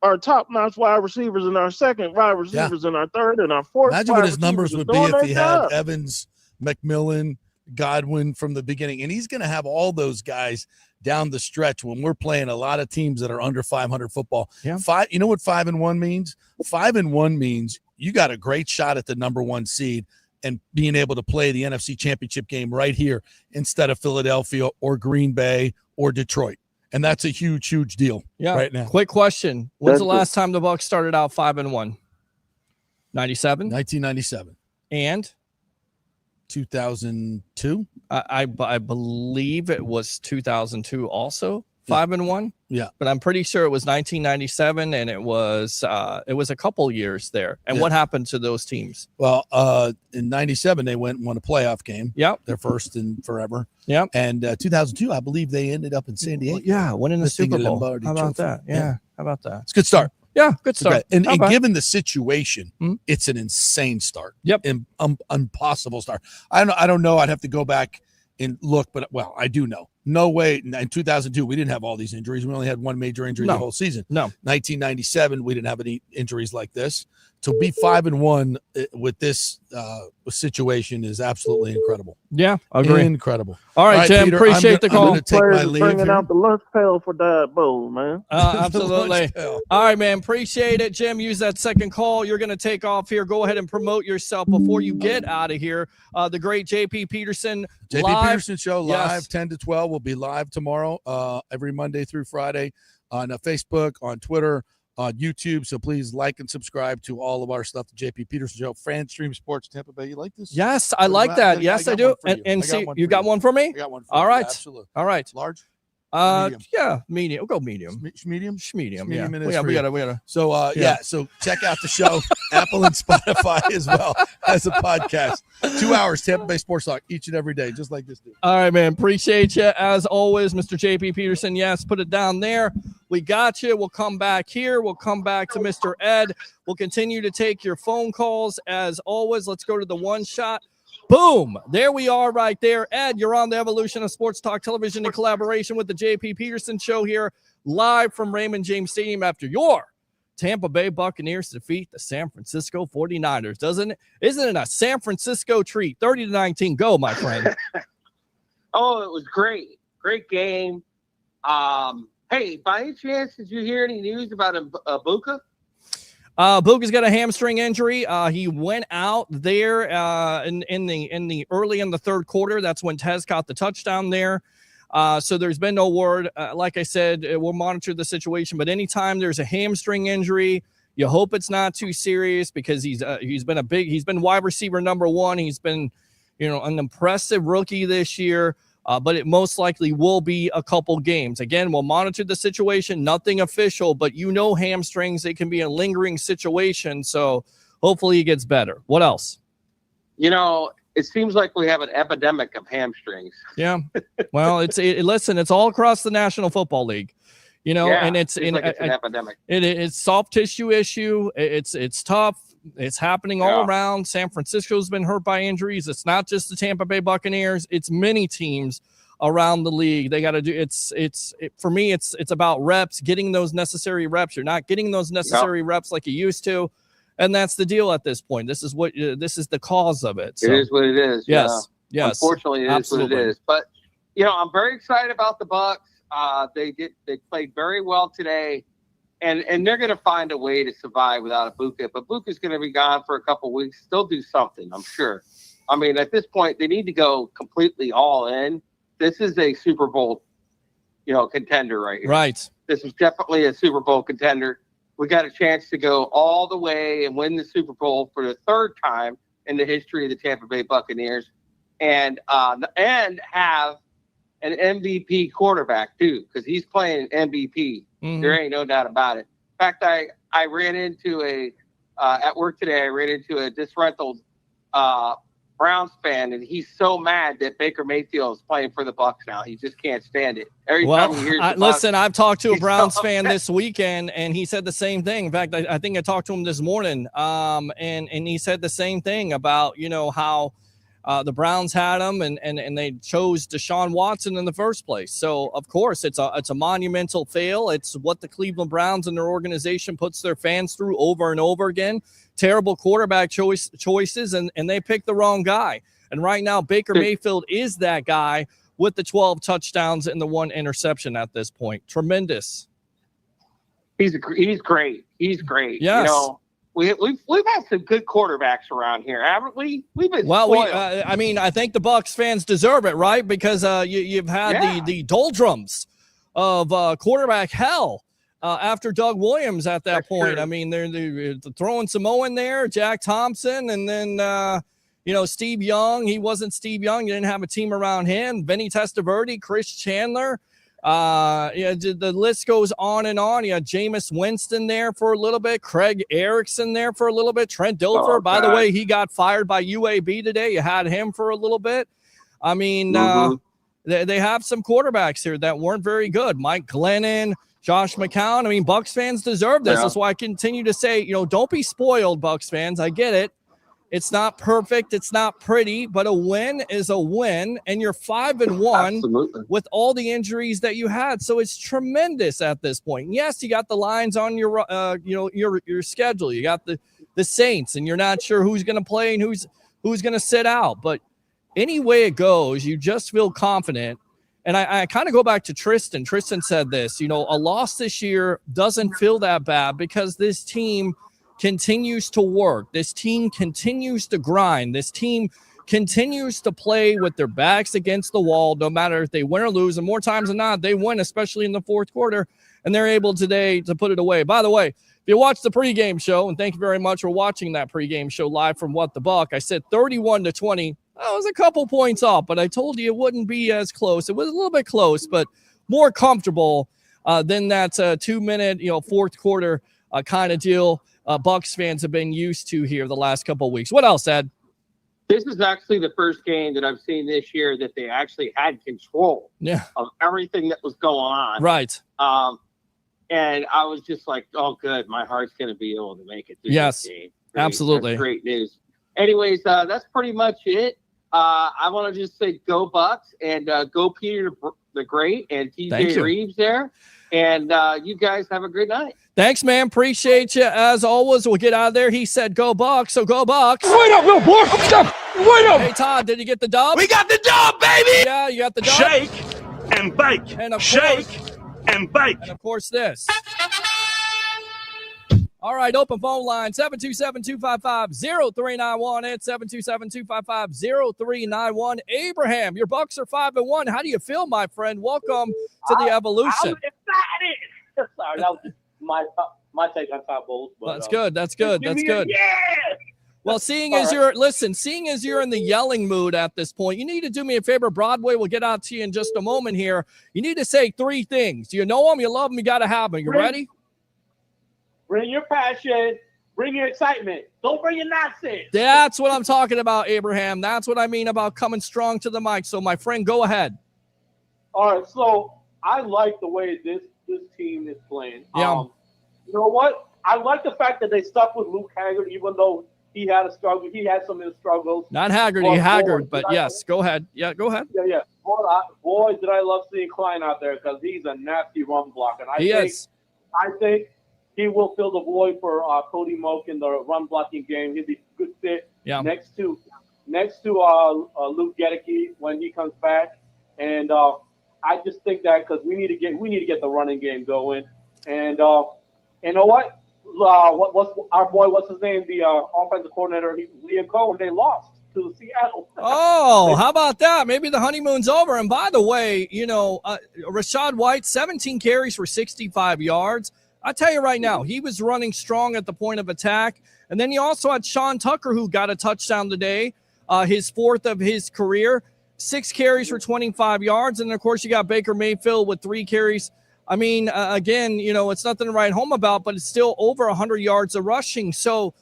our top-notch wide receivers and our second wide receivers and our third and our fourth. Imagine what his numbers would be if he had Evans, McMillan, Godwin from the beginning. And he's going to have all those guys down the stretch when we're playing a lot of teams that are under 500 football. Yeah. You know what 5-1 means? 5-1 means you got a great shot at the number 1 seed and being able to play the NFC Championship game right here instead of Philadelphia or Green Bay or Detroit. And that's a huge, huge deal right now. Quick question. When's the last time the Bucs started out 5-1? 97? 1997. And 2002? I believe it was 2002 also, 5-1. Yeah. But I'm pretty sure it was 1997, and it was a couple years there. And what happened to those teams? Well, in 97, they went and won a playoff game. Yep. Their first in forever. Yep. And 2002, I believe they ended up in San Diego. Yeah, winning the Super Bowl. Lombardi How about Trophy. that? Yeah. How about that? It's a good start. Yeah, good start. Okay. And given the situation, Mhm. it's an insane start. Yep. Impossible start. I don't know. I'd have to go back and look, but I do know. No way. In 2002, we didn't have all these injuries. We only had one major injury the whole season. No. 1997, we didn't have any injuries like this. To be 5-1 with this situation is absolutely incredible. Yeah, agree. Incredible. All right, Jim. Peter, appreciate the call. I'm going to take my leave Bringing here. out the lunch pail for Diet Bowl, man. Absolutely. All right, man. Appreciate it, Jim. Use that second call. You're going to take off here. Go ahead and promote yourself before you get out of here. The great JP Peterson. JP Peterson Show live 10 to 12. We'll be live tomorrow, every Monday through Friday on Facebook, on Twitter, on YouTube. So please like and subscribe to all of our stuff. The JP Peterson Show, FanStream Sports Tampa Bay. You like this? Yes, I like that. Yes, I do. And see, you got one for me? I got one for all you. right. Yeah, absolutely. All right. Large? Medium. Yeah, medium. We'll go medium. Medium? Medium. Yeah. We gotta. So so check out the show, Apple and Spotify as well as a podcast. 2 hours Tampa Bay Sports Talk each and every day, just like this dude. All right, man. Appreciate you as always, Mr. JP Peterson. Yes, put it down there. We got you. We'll come back here. We'll come back to Mr. Ed. We'll continue to take your phone calls as always. Let's go to the one shot. Boom. There we are right there. Ed, you're on the Evolution of Sports Talk Television in collaboration with the JP Peterson Show here live from Raymond James Stadium after your Tampa Bay Buccaneers defeat the San Francisco 49ers. Isn't it a San Francisco treat? 30-19. Go, my friend. Oh, it was great. Great game. Hey, by any chance, did you hear any news about Ibuka? Buka's got a hamstring injury. He went out there in the early in the third quarter. That's when Tez caught the touchdown there. So there's been no word. Like I said, we'll monitor the situation. But anytime there's a hamstring injury, you hope it's not too serious because he's been wide receiver number one. He's been, an impressive rookie this year. But it most likely will be a couple games. Again, we'll monitor the situation. Nothing official, but hamstrings, they can be a lingering situation. So hopefully he gets better. What else? It seems like we have an epidemic of hamstrings. Yeah. Well, listen, it's all across the National Football League. And it's an epidemic. It's soft tissue issue. It's tough. It's happening all around. San Francisco's been hurt by injuries. It's not just the Tampa Bay Buccaneers. It's many teams around the league. They got to do for me, it's about reps, getting those necessary reps. You're not getting those necessary reps like you used to. And that's the deal at this point. This is the cause of it. So. It is what it is. Yes. Yeah. Yes. Unfortunately, it is what it is. But, I'm very excited about the Bucs. They played very well today. And they're going to find a way to survive without Ibuka. But Ibuka's going to be gone for a couple of weeks. They'll do something, I'm sure. I mean, at this point, they need to go completely all in. This is a Super Bowl, contender right here. Right. This is definitely a Super Bowl contender. We got a chance to go all the way and win the Super Bowl for the third time in the history of the Tampa Bay Buccaneers, and have an MVP quarterback too, because he's playing MVP. Mm-hmm. There ain't no doubt about it. In fact, I ran into at work today. I ran into a disgruntled Browns fan, and he's so mad that Baker Mayfield is playing for the Bucs now. He just can't stand it. Every time he hears listen, I've talked to a Browns fan this weekend, and he said the same thing. In fact, I think I talked to him this morning, and he said the same thing about how the Browns had him, and they chose Deshaun Watson in the first place. So of course it's a monumental fail. It's what the Cleveland Browns and their organization puts their fans through over and over again. Terrible quarterback choices, and they picked the wrong guy. And right now Baker Mayfield is that guy. with the 12 touchdowns and the 1 interception at this point. Tremendous. He's great. He's great. Yes. You know, we've had some good quarterbacks around here, haven't we? We've been spoiled. I think the Bucs fans deserve it, right? Because you've had the doldrums of quarterback hell after Doug Williams at that point. True. I mean, they're throwing Samoa in there, Jack Thompson, and then Steve Young. He wasn't Steve Young. You didn't have a team around him. Vinny Testaverde, Chris Chandler. The list goes on and on. You had Jameis Winston there for a little bit, Craig Erickson there for a little bit, Trent Dilfer. By the way, he got fired by UAB today. You had him for a little bit. I mean, they have some quarterbacks here that weren't very good. Mike Glennon, Josh McCown. I mean, Bucs fans deserve this. Yeah. That's why I continue to say, don't be spoiled, Bucs fans. I get it. It's not perfect. It's not pretty, but a win is a win, and you're 5-1 Absolutely. With all the injuries that you had. So it's tremendous at this point. Yes, you got the Lions on your schedule. You got the Saints, and you're not sure who's going to play and who's going to sit out. But any way it goes, you just feel confident. And I kind of go back to Tristan. Tristan said this, a loss this year doesn't feel that bad because this team continues to work. This team continues to grind. This team continues to play with their backs against the wall, no matter if they win or lose. And more times than not, they win, especially in the fourth quarter. And they're able today to put it away. By the way, if you watch the pregame show, and thank you very much for watching that pregame show live from What the Buck, I said 31-20. I was a couple points off, but I told you it wouldn't be as close. It was a little bit close, but more comfortable than that 2-minute, fourth quarter kind of deal. Bucs fans have been used to here the last couple of weeks. What else, Ed? This is actually the first game that I've seen this year that they actually had control of everything that was going on. Right. And I was just like, oh, good. My heart's going to be able to make it through this game. Great. Absolutely. That's great news. Anyways, that's pretty much it. I want to just say go Bucs and go Peter the Great and TJ Reeves there. And you guys have a great night. Thanks, man. Appreciate you. As always, we'll get out of there. He said go Bucs, so go Bucs. Wait up, little boy. Wait up. Hey, Todd, did you get the dub? We got the dub, baby. Yeah, you got the dub. Shake and bake. And of Shake course, and bake. And of course, this. All right, open phone line, 727-255-0391 and 727-255-0391. Abraham, your Bucs are 5-1. How do you feel, my friend? Welcome to the evolution. I'm excited. Sorry, that was my take on top bowls. But, that's good. That's good. That's good. Yeah. Well, seeing as you're in the yelling mood at this point, you need to do me a favor. Broadway, we'll get out to you in just a moment here. You need to say 3 things. You know them, you love them, you got to have them. You ready? Bring your passion. Bring your excitement. Don't bring your nonsense. That's what I'm talking about, Abraham. That's what I mean about coming strong to the mic. So, my friend, go ahead. All right. So, I like the way this team is playing. Yeah. You know what? I like the fact that they stuck with Luke Haggard, even though he had a struggle. He had some of his struggles. Not Haggerty, Haggard, but yes. Go ahead. Yeah, go ahead. Yeah. Boy, did I love seeing Klein out there because he's a nasty run blocker. I think he will fill the void for Cody Moak in the run blocking game. He'll be a good fit next to Luke Gedeke when he comes back. And I just think that because we need to get the running game going. And you know what? What's our boy? What's his name? The offensive coordinator, Liam Cohen. They lost to Seattle. Oh, how about that? Maybe the honeymoon's over. And by the way, Rachaad White, 17 carries for 65 yards. I tell you right now, he was running strong at the point of attack. And then you also had Sean Tucker, who got a touchdown today, his 4th of his career, 6 carries for 25 yards. And, of course, you got Baker Mayfield with 3 carries. I mean, again, it's nothing to write home about, but it's still over 100 yards of rushing. So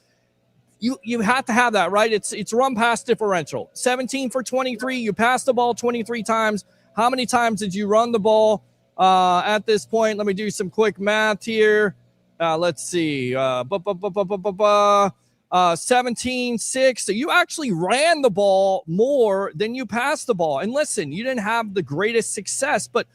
you have to have that, right? It's run pass differential. 17 for 23. You passed the ball 23 times. How many times did you run the ball? At this point, let me do some quick math here. Let's see. 17-6. So you actually ran the ball more than you passed the ball. And listen, you didn't have the greatest success, but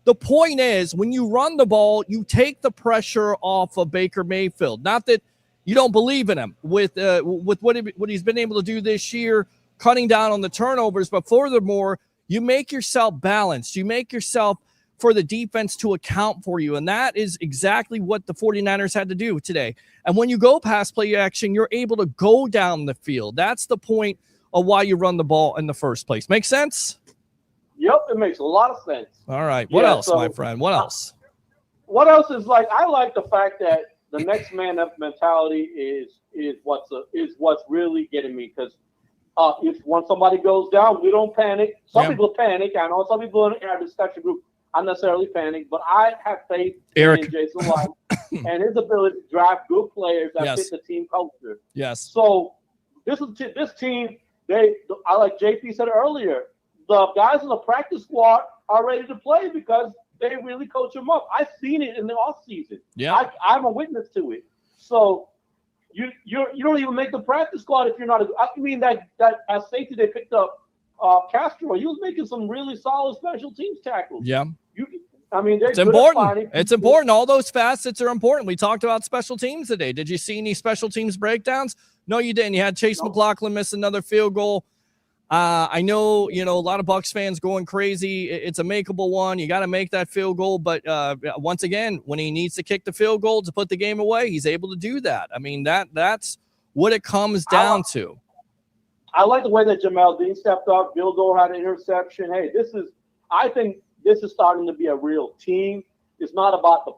the point is when you run the ball, you take the pressure off of Baker Mayfield. Not that you don't believe in him with what he's been able to do this year, cutting down on the turnovers, but furthermore, You make yourself balanced. You make yourself for the defense to account for you. And that is exactly what the 49ers had to do today. And when you go past play action, you're able to go down the field. That's the point of why you run the ball in the first place. Make sense? Yep, it makes a lot of sense. All right. What else, my friend? What else? What else is like? I like the fact that the next man up mentality is what's really getting me, because if when somebody goes down, we don't panic. Some people panic. I know some people in our discussion group I necessarily panic, but I have faith in Jason Light and his ability to draft good players that fit the team culture. Yes. So this team, I like JP said earlier, the guys in the practice squad are ready to play because they really coach them up. I've seen it in the offseason. Yeah. I'm a witness to it. So you don't even make the practice squad if you're not. That as safety they picked up Castro. He was making some really solid special teams tackles. Yeah. It's important. It's important. All those facets are important. We talked about special teams today. Did you see any special teams breakdowns? No, you didn't. You had Chase McLaughlin miss another field goal. I know, a lot of Bucs fans going crazy. It's a makeable one. You got to make that field goal. But once again, when he needs to kick the field goal to put the game away, he's able to do that. That's what it comes down to. I like the way that Jamel Dean stepped up. Bill Gore had an interception. Hey, I think this is starting to be a real team. It's not about the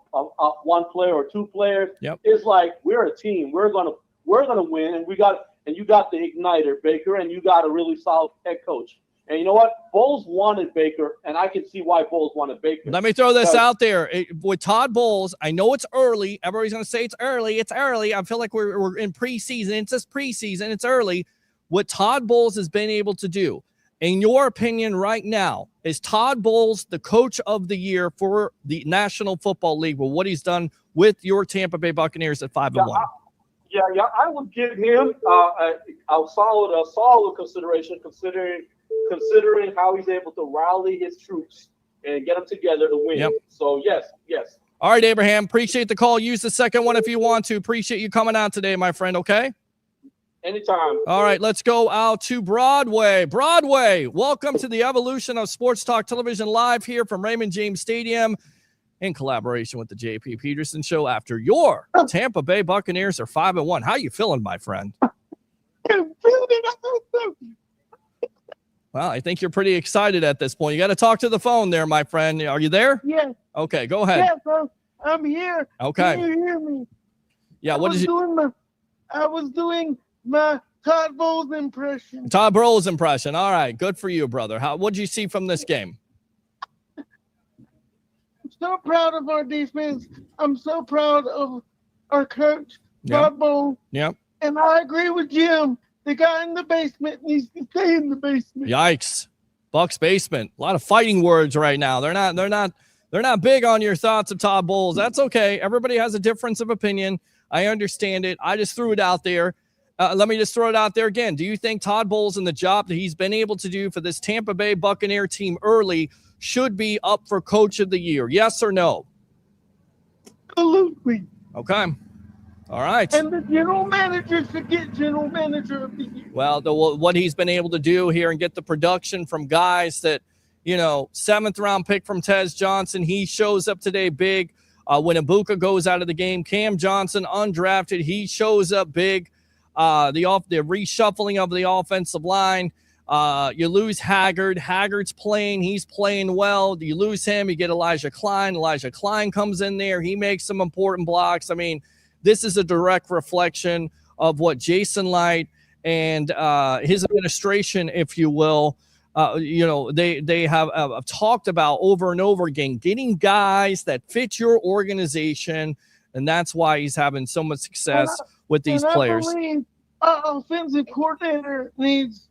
one player or two players. Yep. It's like we're a team. We're gonna win, and you got the igniter, Baker, and you got a really solid head coach. And you know what? Bowles wanted Baker, and I can see why Bowles wanted Baker. Let me throw this out there. With Todd Bowles, I know it's early. Everybody's going to say it's early. It's early. I feel like we're in preseason. It's just preseason. It's early. What Todd Bowles has been able to do, in your opinion right now, is Todd Bowles the coach of the year for the National Football League with what he's done with your Tampa Bay Buccaneers at 5-1? Yeah, I would give him a solid consideration, considering how he's able to rally his troops and get them together to win. Yep. So yes. All right, Abraham, appreciate the call. Use the second one if you want to. Appreciate you coming out today, my friend, okay? Anytime. All right, let's go out to Broadway. Broadway, welcome to the evolution of Sports Talk Television live here from Raymond James Stadium in collaboration with the JP Peterson Show after your Tampa Bay Buccaneers are 5-1. How you feeling, my friend? Well, I think you're pretty excited at this point. You got to talk to the phone there, my friend. Are you there? Yes. Okay, go ahead. Yes, I'm here. Okay. Can you hear me? Yeah, I was doing my Todd Bowles impression. Todd Bowles impression. All right, good for you, brother. What did you see from this game? I'm so proud of our defense. I'm so proud of our coach, Todd Bowles. Yep. And I agree with Jim. The guy in the basement needs to stay in the basement. Yikes. Bucs basement. A lot of fighting words right now. They're not big on your thoughts of Todd Bowles. That's okay. Everybody has a difference of opinion. I understand it. I just threw it out there. Let me just throw it out there again. Do you think Todd Bowles and the job that he's been able to do for this Tampa Bay Buccaneer team early should be up for Coach of the Year? Yes or no? Absolutely. Okay. All right. And the general manager should get general manager of the year. Well, what he's been able to do here and get the production from guys that, 7th round pick from Tez Johnson. He shows up today big. When Ibuka goes out of the game, Cam Johnson undrafted. He shows up big. The reshuffling of the offensive line. You lose Haggard. Haggard's playing. He's playing well. You lose him. You get Elijah Klein. Elijah Klein comes in there. He makes some important blocks. I mean, this is a direct reflection of what Jason Light and his administration, if you will, they have talked about over and over again, getting guys that fit your organization. And that's why he's having so much success with these players. I believe our offensive coordinator needs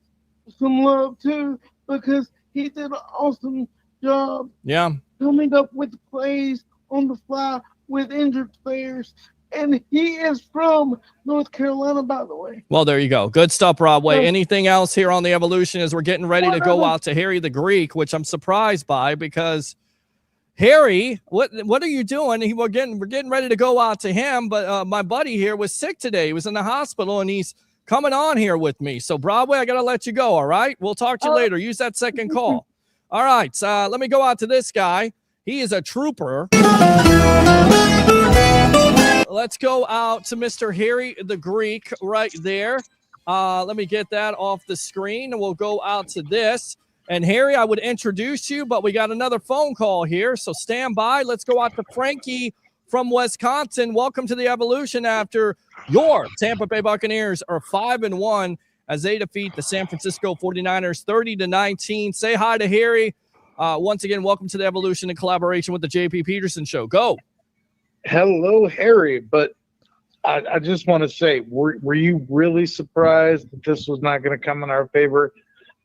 some love too, because he did an awesome job. Yeah. Coming up with plays on the fly with injured players. And he is from North Carolina, by the way. Well, there you go. Good stuff, Broadway. Anything else here on the evolution as we're getting ready to go out to Harry the Greek, which I'm surprised by because Harry, what are you doing? We're getting ready to go out to him, but my buddy here was sick today. He was in the hospital, and he's coming on here with me. So, Broadway, I got to let you go, all right? We'll talk to you later. Use that second call. All right, let me go out to this guy. He is a trooper. Let's go out to Mr. Harry the Greek right there. Let me get that off the screen, and we'll go out to this. And Harry, I would introduce you, but we got another phone call here, so stand by. Let's go out to Frankie from Wisconsin. Welcome to the Evolution after your Tampa Bay Buccaneers are 5-1 as they defeat the San Francisco 49ers 30-19. Say hi to Harry. Once again, welcome to the Evolution in collaboration with the JP Peterson Show. Go. Hello, Harry. But I just want to say, were you really surprised that this was not going to come in our favor?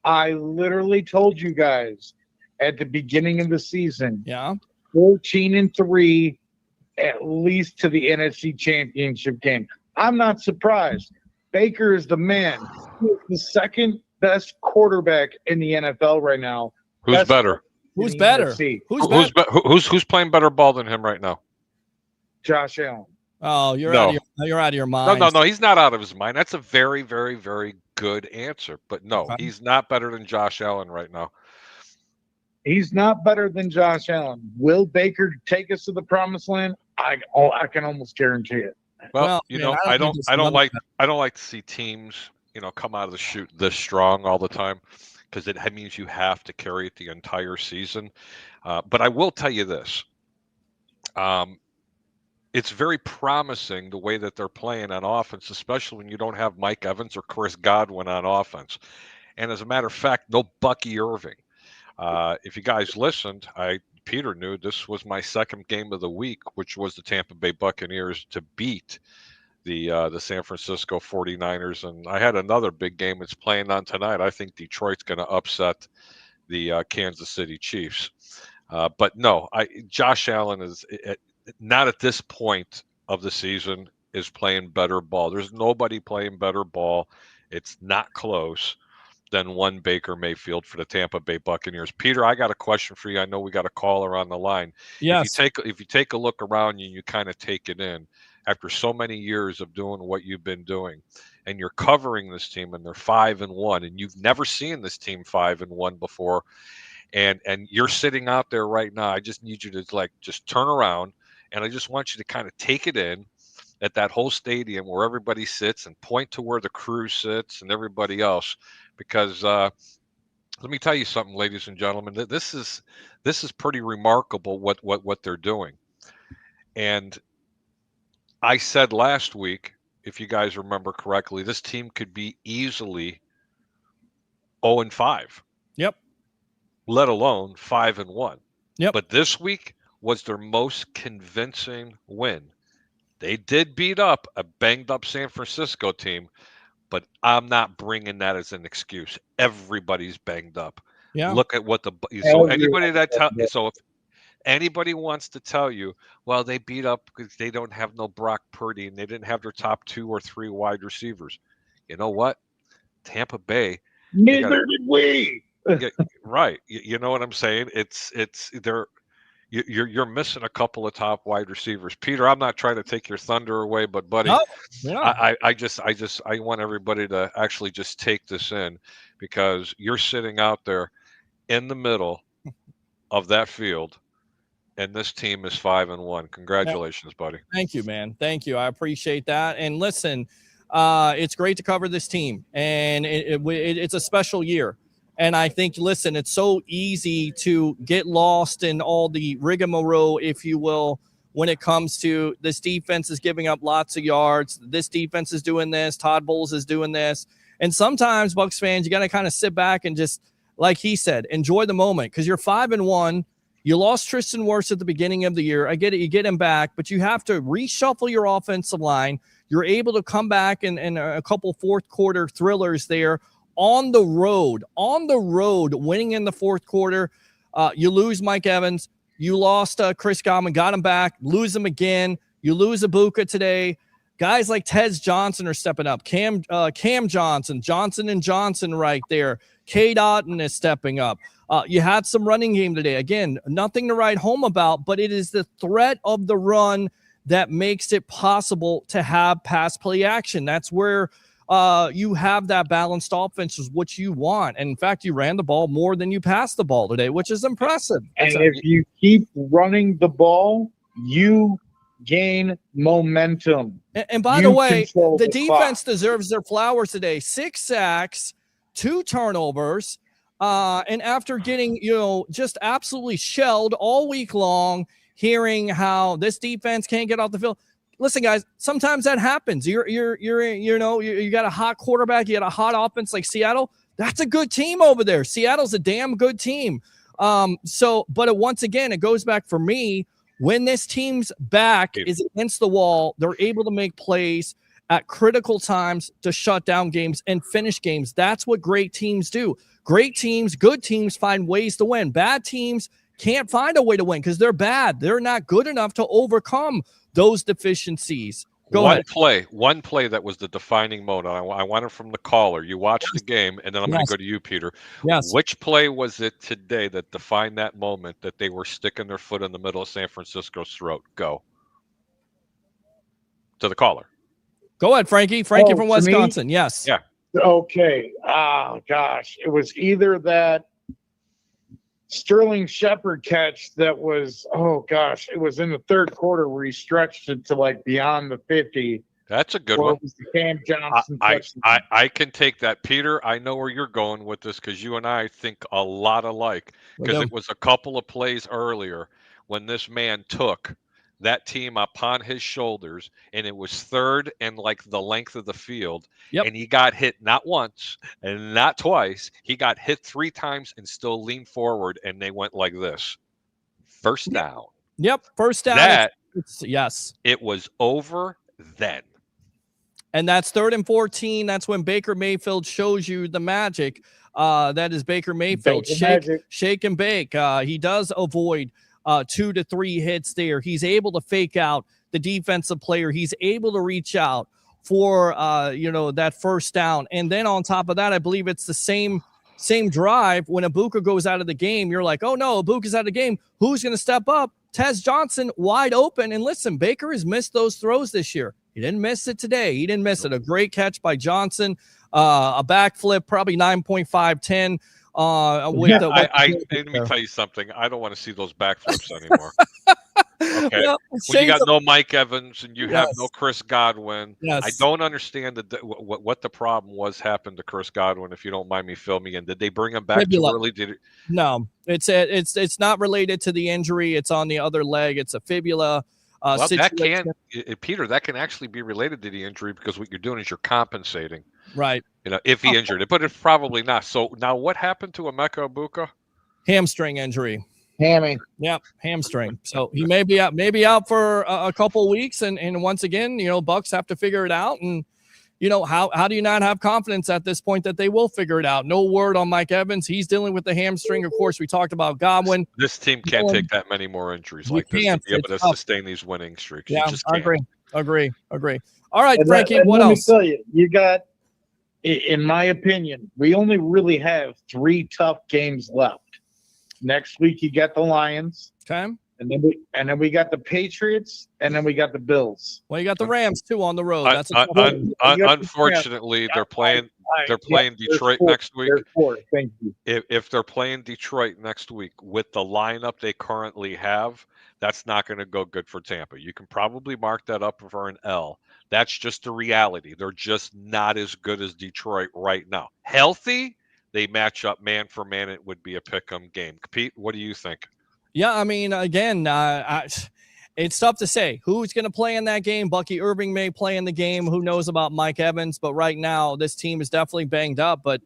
I literally told you guys at the beginning of the season, 14-3, at least to the NFC Championship game. I'm not surprised. Baker is the man. He is the second best quarterback in the NFL right now. Who's better? Who's better? Who's playing better ball than him right now? Josh Allen. Oh, you're out of your mind. No, he's not out of his mind. That's a very, very, very good answer. But no, he's not better than Josh Allen right now. He's not better than Josh Allen. Will Baker take us to the promised land? I can almost guarantee it. Well, I don't like to see teams, come out of the chute this strong all the time, because it means you have to carry it the entire season. But I will tell you this. It's very promising the way that they're playing on offense, especially when you don't have Mike Evans or Chris Godwin on offense. And as a matter of fact, no Bucky Irving. If you guys listened, Peter knew this was my second game of the week, which was the Tampa Bay Buccaneers to beat the San Francisco 49ers. And I had another big game that's playing on tonight. I think Detroit's going to upset the Kansas City Chiefs. But no, Josh Allen is not at this point of the season is playing better ball. There's nobody playing better ball. It's not close than one Baker Mayfield for the Tampa Bay Buccaneers. Peter, I got a question for you. I know we got a caller on the line. Yes. If you take a look around you, you kind of take it in after so many years of doing what you've been doing, and you're covering this team, and they're 5-1, and you've never seen this team 5-1 before, and you're sitting out there right now. I just need you to just turn around, and I just want you to kind of take it in at that whole stadium where everybody sits, and point to where the crew sits and everybody else. Because let me tell you something, ladies and gentlemen, this is pretty remarkable what they're doing. And I said last week, if you guys remember correctly, this team could be easily 0-5. Yep. Let alone 5-1. Yep. But this week was their most convincing win. They did beat up a banged up San Francisco team, but I'm not bringing that as an excuse. Everybody's banged up. Yeah. Look at what if anybody wants to tell you, well, they beat up because they don't have no Brock Purdy and they didn't have their top 2 or 3 wide receivers. You know what? Tampa Bay. Neither did we. Right. You know what I'm saying? You're missing a couple of top wide receivers. Peter, I'm not trying to take your thunder away, but buddy, no. Yeah. I want everybody to actually just take this in, because you're sitting out there in the middle of that field, and this team is 5-1. Congratulations, buddy. Thank you, man. Thank you. I appreciate that. And listen, it's great to cover this team, and it's a special year. And I think, listen, it's so easy to get lost in all the rigmarole, if you will, when it comes to this defense is giving up lots of yards. This defense is doing this. Todd Bowles is doing this. And sometimes, Bucs fans, you got to kind of sit back and just, like he said, enjoy the moment, because you're 5-1. You lost Tristan Wirfs at the beginning of the year. I get it. You get him back, but you have to reshuffle your offensive line. You're able to come back in a couple fourth quarter thrillers there. On the road, winning in the fourth quarter. You lose Mike Evans. You lost Chris Godwin, got him back, lose him again. You lose Ibuka today. Guys like Tez Johnson are stepping up. Cam Johnson and Johnson right there. K. Dotton is stepping up. You had some running game today. Again, nothing to write home about, but it is the threat of the run that makes it possible to have pass play action. That's where you have that balanced offense is what you want. And in fact, you ran the ball more than you passed the ball today, which is impressive. And if you keep running the ball, you gain momentum. And by the way, the defense deserves their flowers today. 6 sacks, 2 turnovers. And after getting, just absolutely shelled all week long, hearing how this defense can't get off the field. Listen, guys, sometimes that happens. You got a hot quarterback, you got a hot offense like Seattle. That's a good team over there. Seattle's a damn good team. But once again, it goes back for me. When this team's back is against the wall, they're able to make plays at critical times to shut down games and finish games. That's what great teams do. Great teams, good teams find ways to win. Bad teams can't find a way to win because they're bad. They're not good enough to overcome those deficiencies. One play that was the defining moment. I want it from the caller. You watched the game, and then I'm going to go to you, Peter. Yes. Which play was it today that defined that moment that they were sticking their foot in the middle of San Francisco's throat? Go. To the caller. Go ahead, Frankie. Frankie from Wisconsin. Yes. Yeah. Okay. Oh, gosh. It was either that Sterling Shepard catch that was, it was in the third quarter where he stretched it to like beyond the 50. That's a good one. It was the Cam Johnson I can take that. Peter, I know where you're going with this because you and I think a lot alike because it was a couple of plays earlier when this man took that team upon his shoulders, and it was third and like the length of the field. Yep. And he got hit not once and not twice. He got hit 3 times and still leaned forward, and they went like this. First down. Yep. First down. Yes. It was over then. And that's 3rd and 14. That's when Baker Mayfield shows you the magic. That is Baker Mayfield. Shake and bake. He does avoid 2 to 3 hits there. He's able to fake out the defensive player. He's able to reach out for that first down. And then on top of that, I believe it's the same drive when Ibuka goes out of the game. You're like, oh no, Ibuka's out of the game. Who's going to step up? Tez Johnson wide open. And listen, Baker has missed those throws this year. He didn't miss it today. He didn't miss it. A great catch by Johnson, a backflip, probably 9.510. Let me tell you something. I don't want to see those backflips anymore. Okay. When you got no Mike Evans and you have no Chris Godwin, I don't understand what the problem happened to Chris Godwin. If you don't mind me filming in, did they bring him back too early? No, it's not related to the injury. It's on the other leg. It's a fibula. Peter, that can actually be related to the injury because what you're doing is you're compensating. Right. If he injured it, but it's probably not. So now what happened to Emeka Ibuka? Hamstring injury. Hammy. Yep, hamstring. So he may be out for a couple of weeks. And once again, Bucs have to figure it out. And, how do you not have confidence at this point that they will figure it out? No word on Mike Evans. He's dealing with the hamstring. Of course, we talked about Godwin. This team can't take that many more injuries like this to be able to sustain these winning streaks. Yeah, you just can't. Agree. All right, Frankie, what else? Let me tell you got, in my opinion, we only really have 3 tough games left. Next week, you got the Lions. Okay. And then we got the Patriots, and then we got the Bills. Well, you got the Rams too on the road. Unfortunately, they're playing Detroit next week. Thank you. If they're playing Detroit next week with the lineup they currently have, that's not going to go good for Tampa. You can probably mark that up for an L. That's just the reality. They're just not as good as Detroit right now. Healthy, they match up man for man. It would be a pick'em game. Pete, what do you think? Yeah, I mean, again, it's tough to say who's going to play in that game. Bucky Irving may play in the game. Who knows about Mike Evans? But right now, this team is definitely banged up. But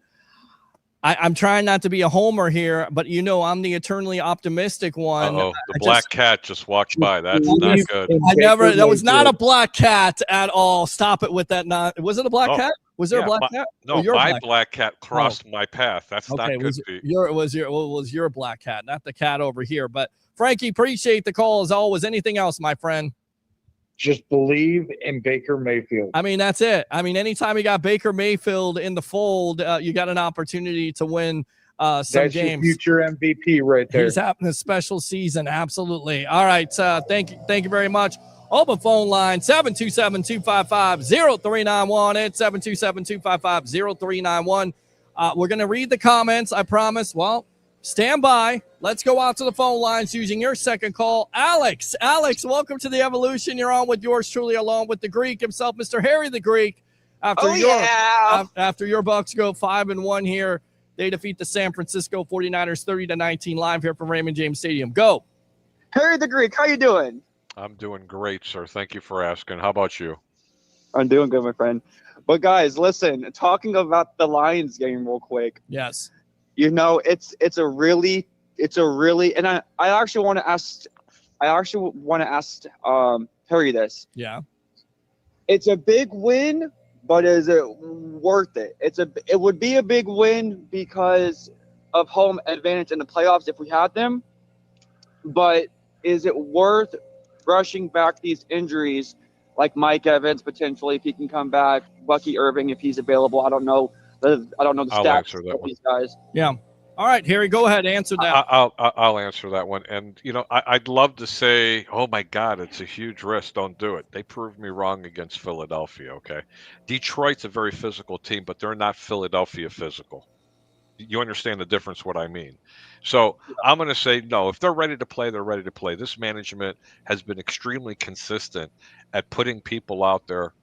I'm trying not to be a homer here, but I'm the eternally optimistic one. The black cat just walked by. That's not good. That was not a black cat at all. Stop it with that. Was it a black cat? Was there a black cat? No, my black cat crossed my path. That's not good. It was your black cat, not the cat over here. But Frankie, appreciate the call as always. Anything else, my friend? Just believe in Baker Mayfield. I mean, that's it. I mean, anytime you got Baker Mayfield in the fold, you got an opportunity to win some That's games. Your future MVP right there. He's having a special season. Absolutely. All right. Thank you very much. Open phone line, 727-255-0391. It's 727-255-0391. We're going to read the comments, I promise. Well, stand by. Let's go out to the phone lines using your second call. Alex, welcome to the Evolution. You're on with yours truly, along with the Greek himself, Mr. Harry the Greek. After your Bucs go 5-1 here, they defeat the San Francisco 49ers 30-19 live here from Raymond James Stadium. Go. Harry the Greek, how you doing? I'm doing great, sir. Thank you for asking. How about you? I'm doing good, my friend. But guys, listen, talking about the Lions game real quick. Yes. You know, it's a really, and I actually want to ask Harry this. Yeah. It's a big win, but is it worth it? It would be a big win because of home advantage in the playoffs if we had them. But is it worth rushing back these injuries like Mike Evans potentially if he can come back, Bucky Irving if he's available? I don't know the stats of these guys. Yeah. All right, Harry, go ahead, answer that. I'll answer that one. And, I'd love to say, oh, my God, it's a huge risk. Don't do it. They proved me wrong against Philadelphia, okay? Detroit's a very physical team, but they're not Philadelphia physical. You understand the difference, what I mean. So I'm going to say, no, if they're ready to play, they're ready to play. This management has been extremely consistent at putting people out there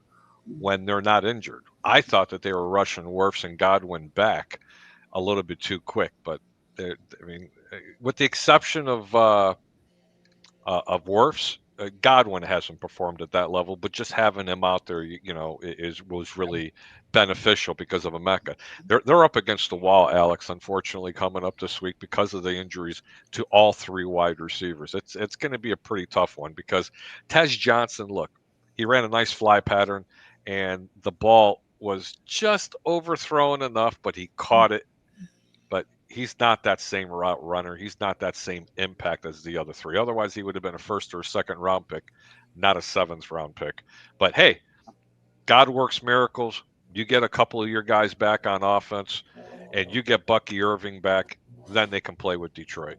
when they're not injured. I thought that they were rushing Wirfs and Godwin back a little bit too quick, but with the exception of Wirfs, Godwin hasn't performed at that level, but just having him out there, was really beneficial because of Emeka. They're up against the wall, Alex, unfortunately, coming up this week because of the injuries to all three wide receivers. It's going to be a pretty tough one because Tez Johnson, look, he ran a nice fly pattern, and the ball was just overthrown enough, but he caught it. But he's not that same route runner. He's not that same impact as the other three. Otherwise, he would have been a first or a second round pick, not a seventh round pick. But hey, God works miracles. You get a couple of your guys back on offense, and you get Bucky Irving back, then they can play with Detroit.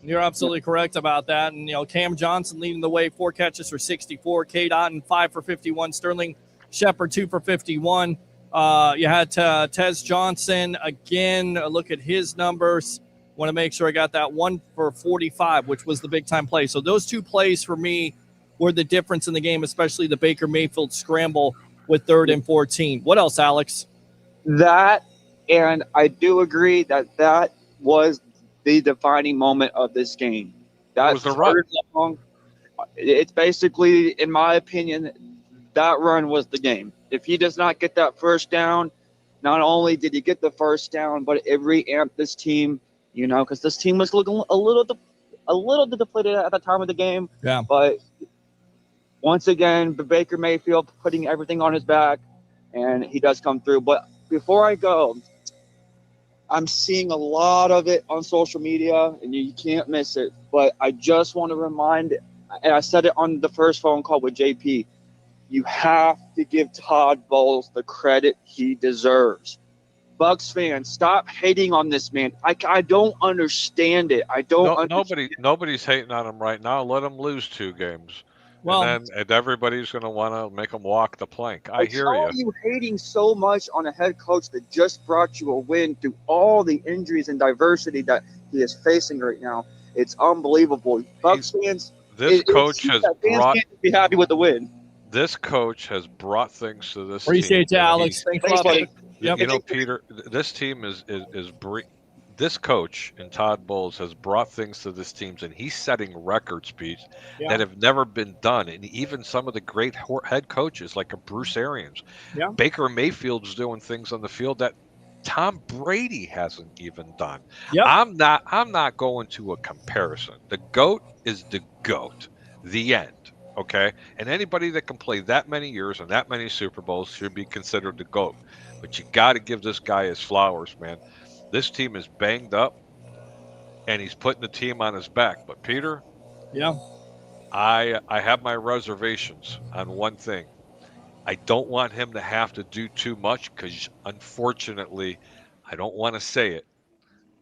You're absolutely correct about that. And, Cam Johnson leading the way, 4 catches for 64. K. Dotton, 5 for 51. Sterling Shepard, 2 for 51. You had Tez Johnson again. Look at his numbers. Want to make sure I got that 1 for 45, which was the big time play. So those two plays for me were the difference in the game, especially the Baker Mayfield scramble with 3rd and 14. What else, Alex? That, and I do agree that was the defining moment of this game. That was the run. It's basically, in my opinion, that run was the game. If he does not get that first down, not only did he get the first down, but it reamped this team, because this team was looking a little depleted at the time of the game. Yeah. But once again, Baker Mayfield putting everything on his back, and he does come through. But before I go, I'm seeing a lot of it on social media, and you can't miss it. But I just want to remind, and I said it on the first phone call with JP, you have to give Todd Bowles the credit he deserves. Bucs fans, stop hating on this man. I don't understand it. Nobody's hating on him right now. Let him lose 2 games. Well, and everybody's going to want to make him walk the plank. I hear you. You hating so much on a head coach that just brought you a win through all the injuries and diversity that he is facing right now. It's unbelievable. Bucs fans, this coach has brought. Can't be happy with the win. This coach has brought things to this Appreciate team. You, Alex. Thanks, buddy. Yep. Peter, this team is this coach and Todd Bowles has brought things to this team, and he's setting records, Pete, that have never been done. And even some of the great head coaches like a Bruce Arians, Baker Mayfield's doing things on the field that Tom Brady hasn't even done. Yep. I'm not going to a comparison. The GOAT is the GOAT. The end. Okay, and anybody that can play that many years and that many Super Bowls should be considered the GOAT. But you got to give this guy his flowers, man. This team is banged up, and he's putting the team on his back. But Peter, I have my reservations on one thing. I don't want him to have to do too much because, unfortunately, I don't want to say it,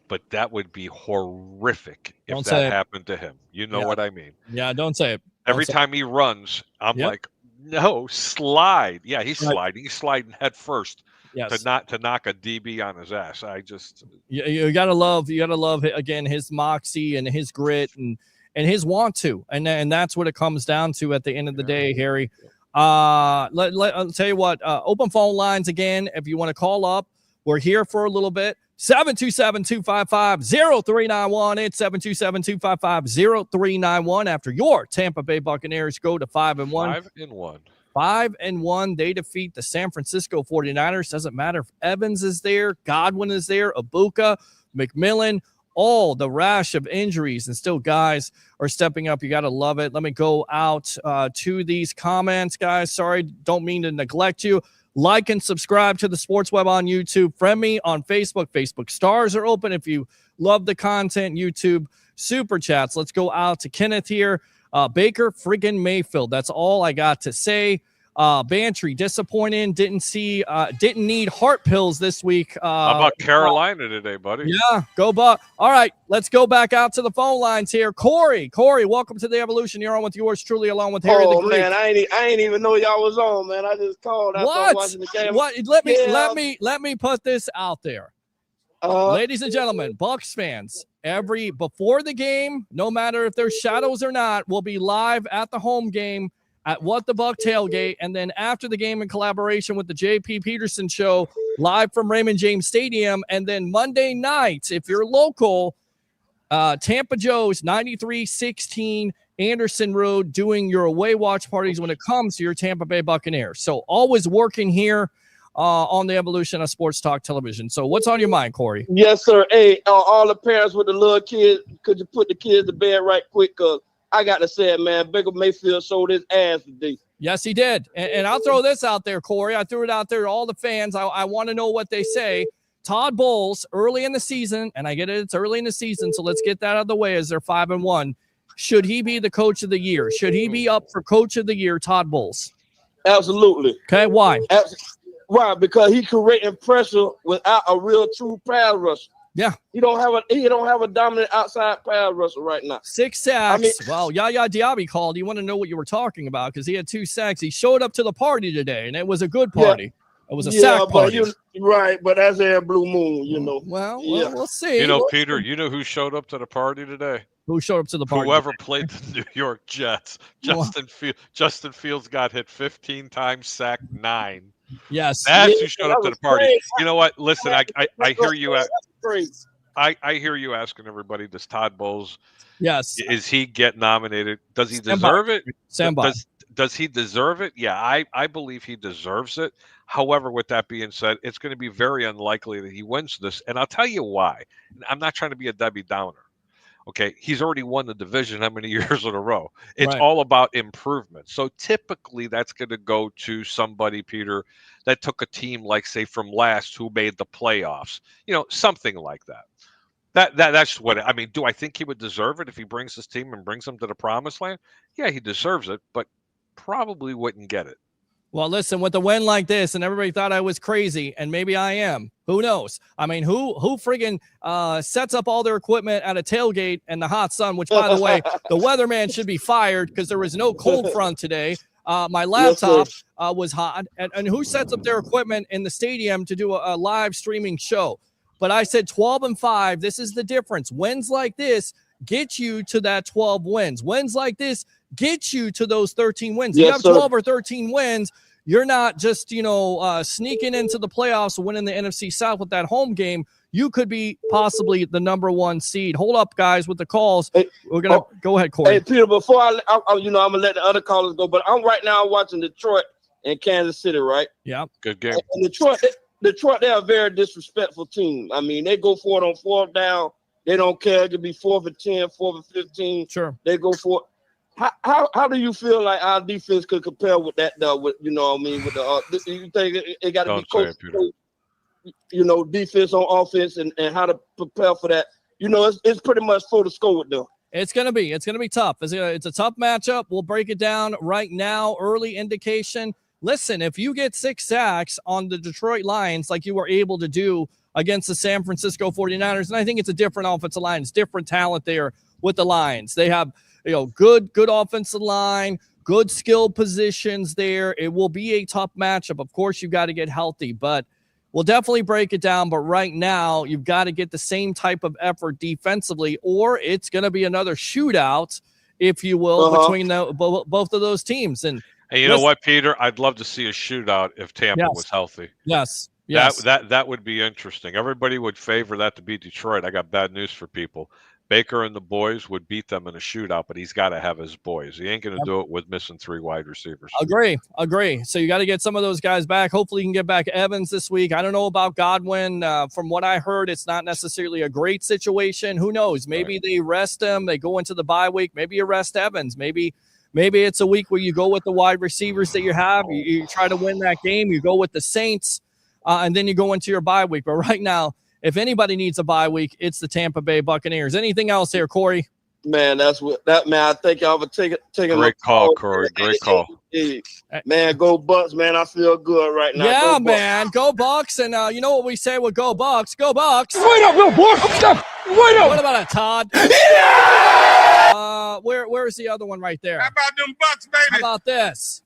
but that would be horrific if that happened to him. You know what I mean? Yeah, don't say it. Every time he runs, I'm like, no, slide. Yeah, he's sliding. He's sliding head first to knock a DB on his ass. I just you gotta love again his moxie and his grit and his want to, and that's what it comes down to at the end of the day, Harry. I'll tell you what, open phone lines again. If you want to call up, we're here for a little bit. 727-255-0391. It's 727-255-0391. After your Tampa Bay Buccaneers go to 5-1. 5-1. 5-1. They defeat the San Francisco 49ers. Doesn't matter if Evans is there, Godwin is there, Ibuka, McMillan, all the rash of injuries, and still guys are stepping up. You got to love it. Let me go out to these comments, guys. Sorry, don't mean to neglect you. Like and subscribe to the Sports Web on YouTube. Friend me on Facebook. Facebook stars are open if you love the content. YouTube super chats. Let's go out to Kenneth here. Baker friggin' Mayfield. That's all I got to say. Bantry, disappointing. Didn't need heart pills this week. How about Carolina today, buddy? Yeah, go Buck. All right, let's go back out to the phone lines here. Corey, welcome to the Evolution. You're on with yours truly, along with Harry the Greek. Man, I ain't even know y'all was on, man. I just called after watching the game. What? Let me put this out there. Ladies and gentlemen, Bucs fans, before the game, no matter if there's shadows or not, we'll be live at the home game at What the Buck Tailgate, and then after the game in collaboration with the JP Peterson Show, live from Raymond James Stadium, and then Monday night, if you're local, Tampa Joe's 9316 Anderson Road, doing your away watch parties when it comes to your Tampa Bay Buccaneers. So always working here on the Evolution of Sports Talk Television. So what's on your mind, Corey? Yes, sir. Hey, all the parents with the little kids, could you put the kids to bed right quick? I got to say it, man. Baker Mayfield showed his ass today. Yes, he did. And I'll throw this out there, Corey. I threw it out there to all the fans. I want to know what they say. Todd Bowles, early in the season, and I get it, it's early in the season, so let's get that out of the way as they're 5-1. Should he be the coach of the year? Should he be up for coach of the year, Todd Bowles? Absolutely. Okay, why? Why? Because he creating pressure without a real true pass rusher. Yeah, he don't have a dominant outside pass rusher right now. 6 sacks. Yaya Diaby called. You want to know what you were talking about because he had 2 sacks. He showed up to the party today, and it was a good party. Yeah. It was a sack party. But that's a blue moon, you know. Well, we'll see. You know, Peter, you know who showed up to the party today? Who showed up to the party? Whoever played the New York Jets. Justin Fields got hit 15 times, sacked 9. Yes, that's who showed up to the party. Crazy. You know what? Listen, I hear you. I hear you asking everybody. Does Todd Bowles? Yes. Is he get nominated? Does he deserve it? Does he deserve it? Yeah, I believe he deserves it. However, with that being said, it's going to be very unlikely that he wins this, and I'll tell you why. I'm not trying to be a Debbie Downer. Okay, he's already won the division how many years in a row? It's all about improvement. So typically that's going to go to somebody, Peter, that took a team like, say, from last who made the playoffs. You know, something like that. That's what I mean. Do I think he would deserve it if he brings his team and brings them to the promised land? Yeah, he deserves it, but probably wouldn't get it. Well, listen, with a win like this, and everybody thought I was crazy, and maybe I am. Who knows? I mean, who friggin' sets up all their equipment at a tailgate in the hot sun, which, by the way, the weatherman should be fired because there was no cold front today. My laptop was hot. And who sets up their equipment in the stadium to do a live streaming show? But I said 12-5. This is the difference. Wins like this get you to that 12 wins. Wins like this get you to those 13 wins. You have 12 or 13 wins. You're not just, sneaking into the playoffs, winning the NFC South with that home game. You could be possibly the number 1 seed. Hold up, guys, with the calls. We're going to go ahead, Corey. Hey, Peter, before I'm going to let the other callers go, but I'm right now watching Detroit and Kansas City, right? Yeah. Good game. And Detroit, they're a very disrespectful team. I mean, they go for it on 4th down. They don't care. It could be 4th and 10, 4th and 15. Sure. They go for it. How do you feel like our defense could compare with that? With with the you think it got to be coached, defense on offense and how to prepare for that? It's pretty much full to score with them. It's gonna be tough. It's a tough matchup. We'll break it down right now. Early indication. Listen, if you get 6 sacks on the Detroit Lions like you were able to do against the San Francisco 49ers, and I think it's a different offensive line. It's different talent there with the Lions. They have good offensive line, good skill positions there. It will be a tough matchup. Of course, you've got to get healthy, but we'll definitely break it down. But right now, you've got to get the same type of effort defensively, or it's going to be another shootout, if you will, between both of those teams. And you know what, Peter? I'd love to see a shootout if Tampa was healthy. Yes. That would be interesting. Everybody would favor that to beat Detroit. I got bad news for people. Baker and the boys would beat them in a shootout, but he's got to have his boys. He ain't going to do it with missing 3 wide receivers. Agree. So you got to get some of those guys back. Hopefully you can get back Evans this week. I don't know about Godwin. From what I heard, it's not necessarily a great situation. Who knows? Maybe they rest him. They go into the bye week. Maybe you rest Evans. Maybe it's a week where you go with the wide receivers that you have. You try to win that game. You go with the Saints, and then you go into your bye week. But right now, if anybody needs a bye week, it's the Tampa Bay Buccaneers. Anything else here, Corey? Man, I think y'all would take it. Great call, Corey. Great call. Man, go Bucs, man. I feel good right now. Yeah, man. Go Bucs. And you know what we say with Go Bucs? Go Bucs. Wait up, little boy. Wait up. What about it, Todd? Yeah! Where's the other one right there? How about them Bucs, baby? How about this?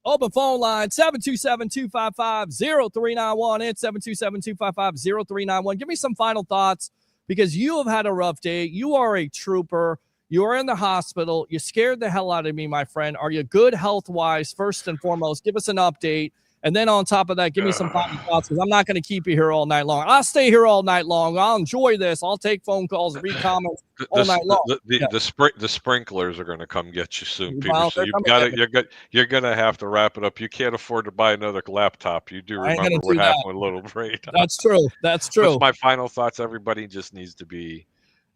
Open phone line, 727-255-0391. It's 727-255-0391. Give me some final thoughts, because you have had a rough day. You are a trooper. You are in the hospital. You scared the hell out of me, my friend. Are you good health-wise, first and foremost? Give us an update. And then on top of that, give me some final thoughts, because I'm not going to keep you here all night long. I'll stay here all night long. I'll enjoy this. I'll take phone calls, read comments all night long. The sprinklers are going to come get you soon, Peter. Well, so you're going to have to wrap it up. You can't afford to buy another laptop. You do remember what happened with Little Brady. That's true. That's true. What's my final thoughts? Everybody just needs to be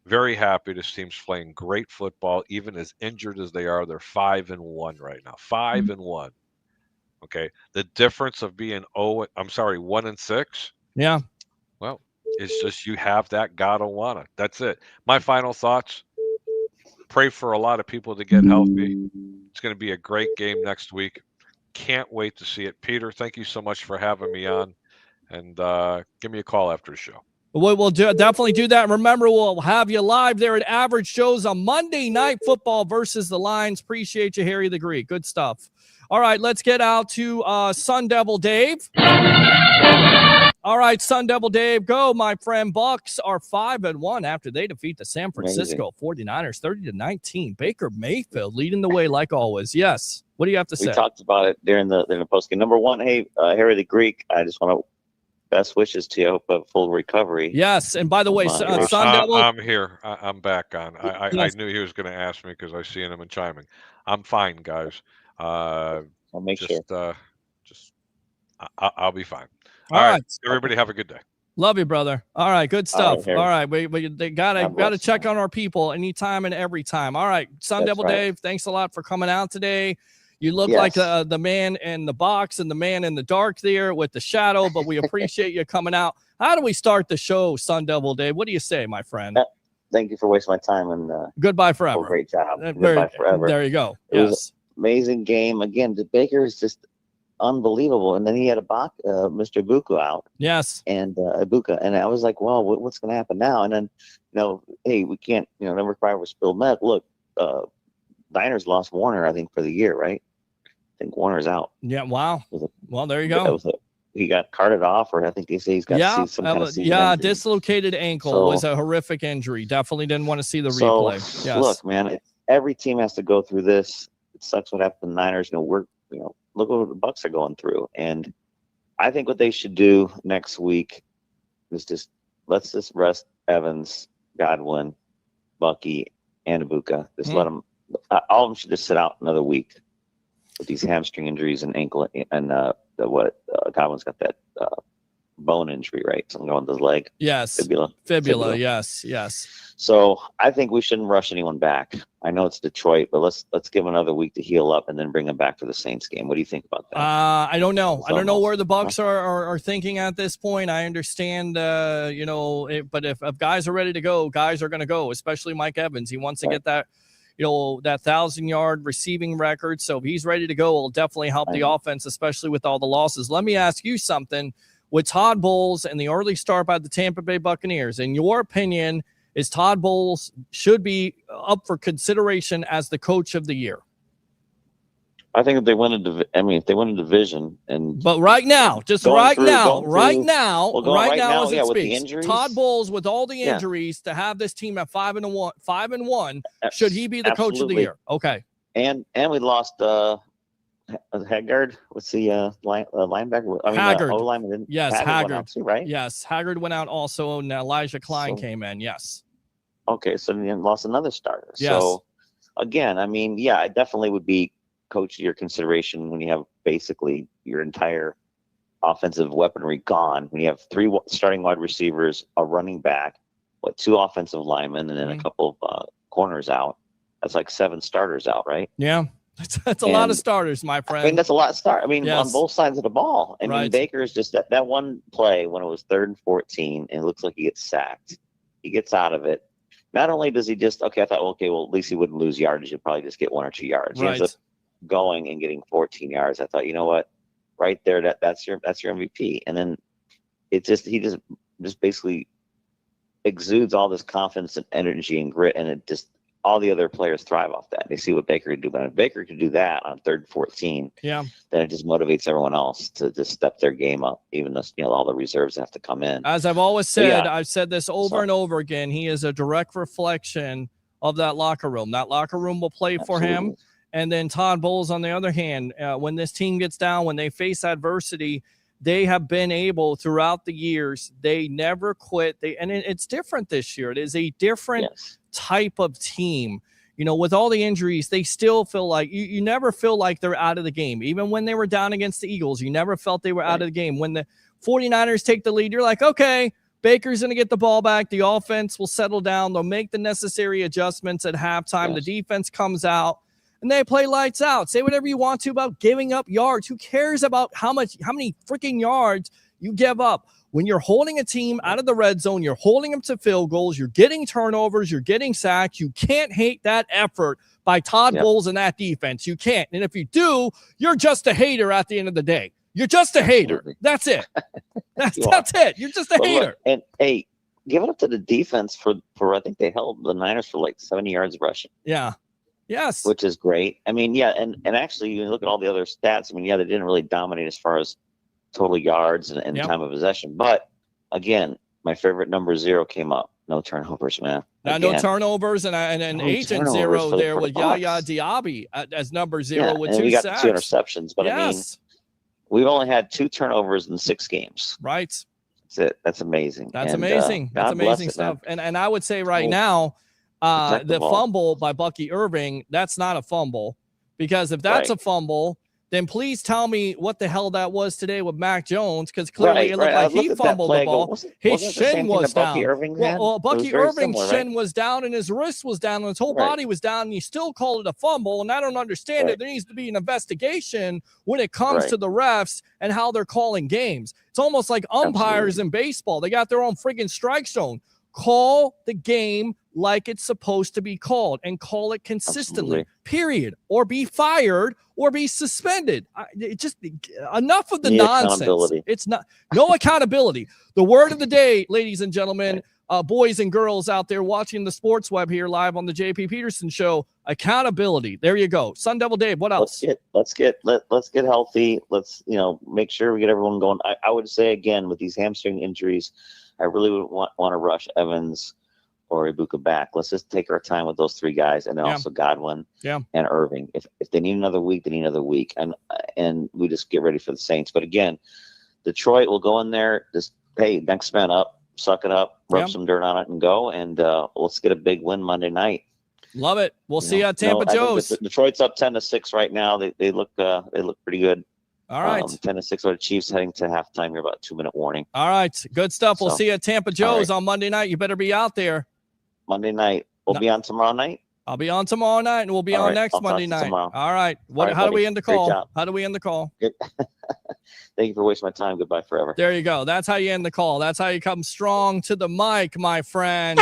very happy. This team's playing great football, even as injured as they are. They're 5-1 right now. 5-1. Okay, the difference of being 1-6. Yeah. Well, it's just you have that God Awana. That's it. My final thoughts. Pray for a lot of people to get healthy. It's going to be a great game next week. Can't wait to see it. Peter, thank you so much for having me on, and give me a call after the show. We'll definitely do that. Remember, we'll have you live there at Average Shows on Monday Night Football versus the Lions. Appreciate you, Harry the Greek. Good stuff. All right, let's get out to Sun Devil Dave. All right, Sun Devil Dave, go, my friend. Bucs are 5-1 after they defeat the San Francisco 49ers 30-19. Baker Mayfield leading the way like always. Yes. What do you have to say? We talked about it during the postgame. Number one, hey, Harry the Greek, I just want to best wishes to you. I hope a full recovery. Yes, and by the way, Sun Devil, I'm here. I'm back on. I knew he was going to ask me because I seen him and chiming. I'm fine, guys. I'll make sure. I'll be fine. All right. Everybody have a good day. Love you, brother. All right, good stuff. All right, they gotta check on our people anytime and every time. All right, Sun Devil Dave, thanks a lot for coming out today. You look like the man in the box and the man in the dark there with the shadow, but we appreciate you coming out. How do we start the show, Sun Devil Dave? What do you say, my friend? Thank you for wasting my time, and goodbye forever. Great job. Goodbye forever. There you go. It was amazing game. Again, the Baker is just unbelievable. And then he had Mr. Ibuka out. Yes. And Ibuka. And I was like, well, what's going to happen now? And then, hey, we can't, never cry over spilled milk. Look, Niners lost Warner, I think, for the year, right? I think Warner's out. Yeah. Wow. Well, there you go. He got carted off, or I think they say he's got some kind of injury. Dislocated ankle was a horrific injury. Definitely didn't want to see the replay. Yes. Look, man, every team has to go through this. It sucks what happened to the Niners. Look what the Bucs are going through. And I think what they should do next week is let's rest Evans, Godwin, Bucky, and Ibuka. Just let them. All of them should just sit out another week with these hamstring injuries and ankle and Godwin's got that bone injury, right? Something going to his leg. Yes. Fibula. Yes. So I think we shouldn't rush anyone back. I know it's Detroit, but let's give them another week to heal up and then bring them back for the Saints game. What do you think about that? I don't know. I don't know where the Bucs are thinking at this point. I understand, but if guys are ready to go, guys are going to go, especially Mike Evans. He wants to get that, that 1,000-yard receiving record. So if he's ready to go, it'll definitely help the offense, especially with all the losses. Let me ask you something. With Todd Bowles and the early start by the Tampa Bay Buccaneers, in your opinion, is Todd Bowles should be up for consideration as the coach of the year. I think if they win if they win a division, but right now, right now, as it with the speaks, injuries, Todd Bowles with all the injuries to have this team at 5-1, should he be the coach of the year? Okay. And we lost Haggard. What's the linebacker? Haggard. O-lineman. Yes, Haggard. Went out too, right? Yes, Haggard went out also, and Elijah Klein came in. Yes. Okay, so then lost another starter. Yes. So again, I definitely would be coach of your consideration when you have basically your entire offensive weaponry gone. When you have 3 starting wide receivers, a running back, 2 offensive linemen, and then a couple of corners out. That's like 7 starters out, right? Yeah. That's a lot of starters, my friend. I mean, that's a lot of start. On both sides of the ball. Baker's just that one play when it was 3rd and 14, and it looks like he gets sacked. He gets out of it. Not only does he I thought, at least he wouldn't lose yardage. He'd probably just get 1 or 2 yards. Right. He ends up going and getting 14 yards. I thought, you know what? Right there, that's your MVP. And then he just basically exudes all this confidence and energy and grit, and it just all the other players thrive off that. They see what Baker could do. But if Baker could do that on 3rd and 14, then it just motivates everyone else to just step their game up, even though all the reserves have to come in. As I've always said, I've said this over and over again, he is a direct reflection of that locker room. That locker room will play for him. And then Todd Bowles, on the other hand, when this team gets down, when they face adversity, they have been able throughout the years. They never quit. It's different this year. It is a different type of team. With all the injuries, they still feel like you never feel like they're out of the game. Even when they were down against the Eagles, you never felt they were out of the game. When the 49ers take the lead, you're like, okay, Baker's going to get the ball back. The offense will settle down. They'll make the necessary adjustments at halftime. The defense comes out. And they play lights out. Say whatever you want to about giving up yards. Who cares about how many freaking yards you give up? When you're holding a team out of the red zone, you're holding them to field goals, you're getting turnovers, you're getting sacks. You can't hate that effort by Todd Bowles and that defense. You can't. And if you do, you're just a hater at the end of the day. You're just a hater. That's it. That's it. You're just a hater. Look, and hey, give it up to the defense for I think they held the Niners for like 70 yards rushing. Yeah. Yes. Which is great. And actually, you look at all the other stats. They didn't really dominate as far as total yards and time of possession. But again, my favorite number 0 came up. No turnovers, man. No turnovers, and Agent 0 there with Yaya Diaby as number 0 with 2 got sacks. 2 interceptions. But we've only had 2 turnovers in 6 games. Right. That's it. That's amazing. That's amazing. That's amazing stuff. And I would say now, the fumble by Bucky Irving, that's not a fumble, because if that's a fumble, then please tell me what the hell that was today with Mac Jones, because clearly it looked like he fumbled the ball. His shin was down. Bucky Irving's shin was down, and his wrist was down, and his whole body was down, and you still call it a fumble. And I don't understand it. There needs to be an investigation when it comes to the refs and how they're calling games. It's almost like umpires in baseball. They got their own friggin' strike zone. Call the game like it's supposed to be called, and call it consistently, period, or be fired or be suspended. Just enough of the nonsense. It's no accountability. The word of the day, ladies and gentlemen, boys and girls out there watching the Sports Web here live on the JP Peterson Show, accountability. There you go. Sun Devil Dave, what else? Let's get healthy. Let's make sure we get everyone going. I would say again, with these hamstring injuries, I really wouldn't want to rush Evans or Ibuka back. Let's just take our time with those 3 guys, and then also Godwin and Irving. If they need another week, they need another week, and we just get ready for the Saints. But again, Detroit will go in there, just next man up, suck it up, rub some dirt on it, and go. And let's get a big win Monday night. Love it. We'll see you at Tampa Joe's. Detroit's up 10-6 right now. They look pretty good. All right. 10-6 over the Chiefs heading to halftime. You're about a 2-minute warning. All right. Good stuff. We'll see you at Tampa Joe's on Monday night. You better be out there. Monday night. We'll be on tomorrow night. I'll be on tomorrow night, and we'll be on next Monday night. All right. How do we end the call? How do we end the call? Thank you for wasting my time. Goodbye forever. There you go. That's how you end the call. That's how you come strong to the mic, my friend.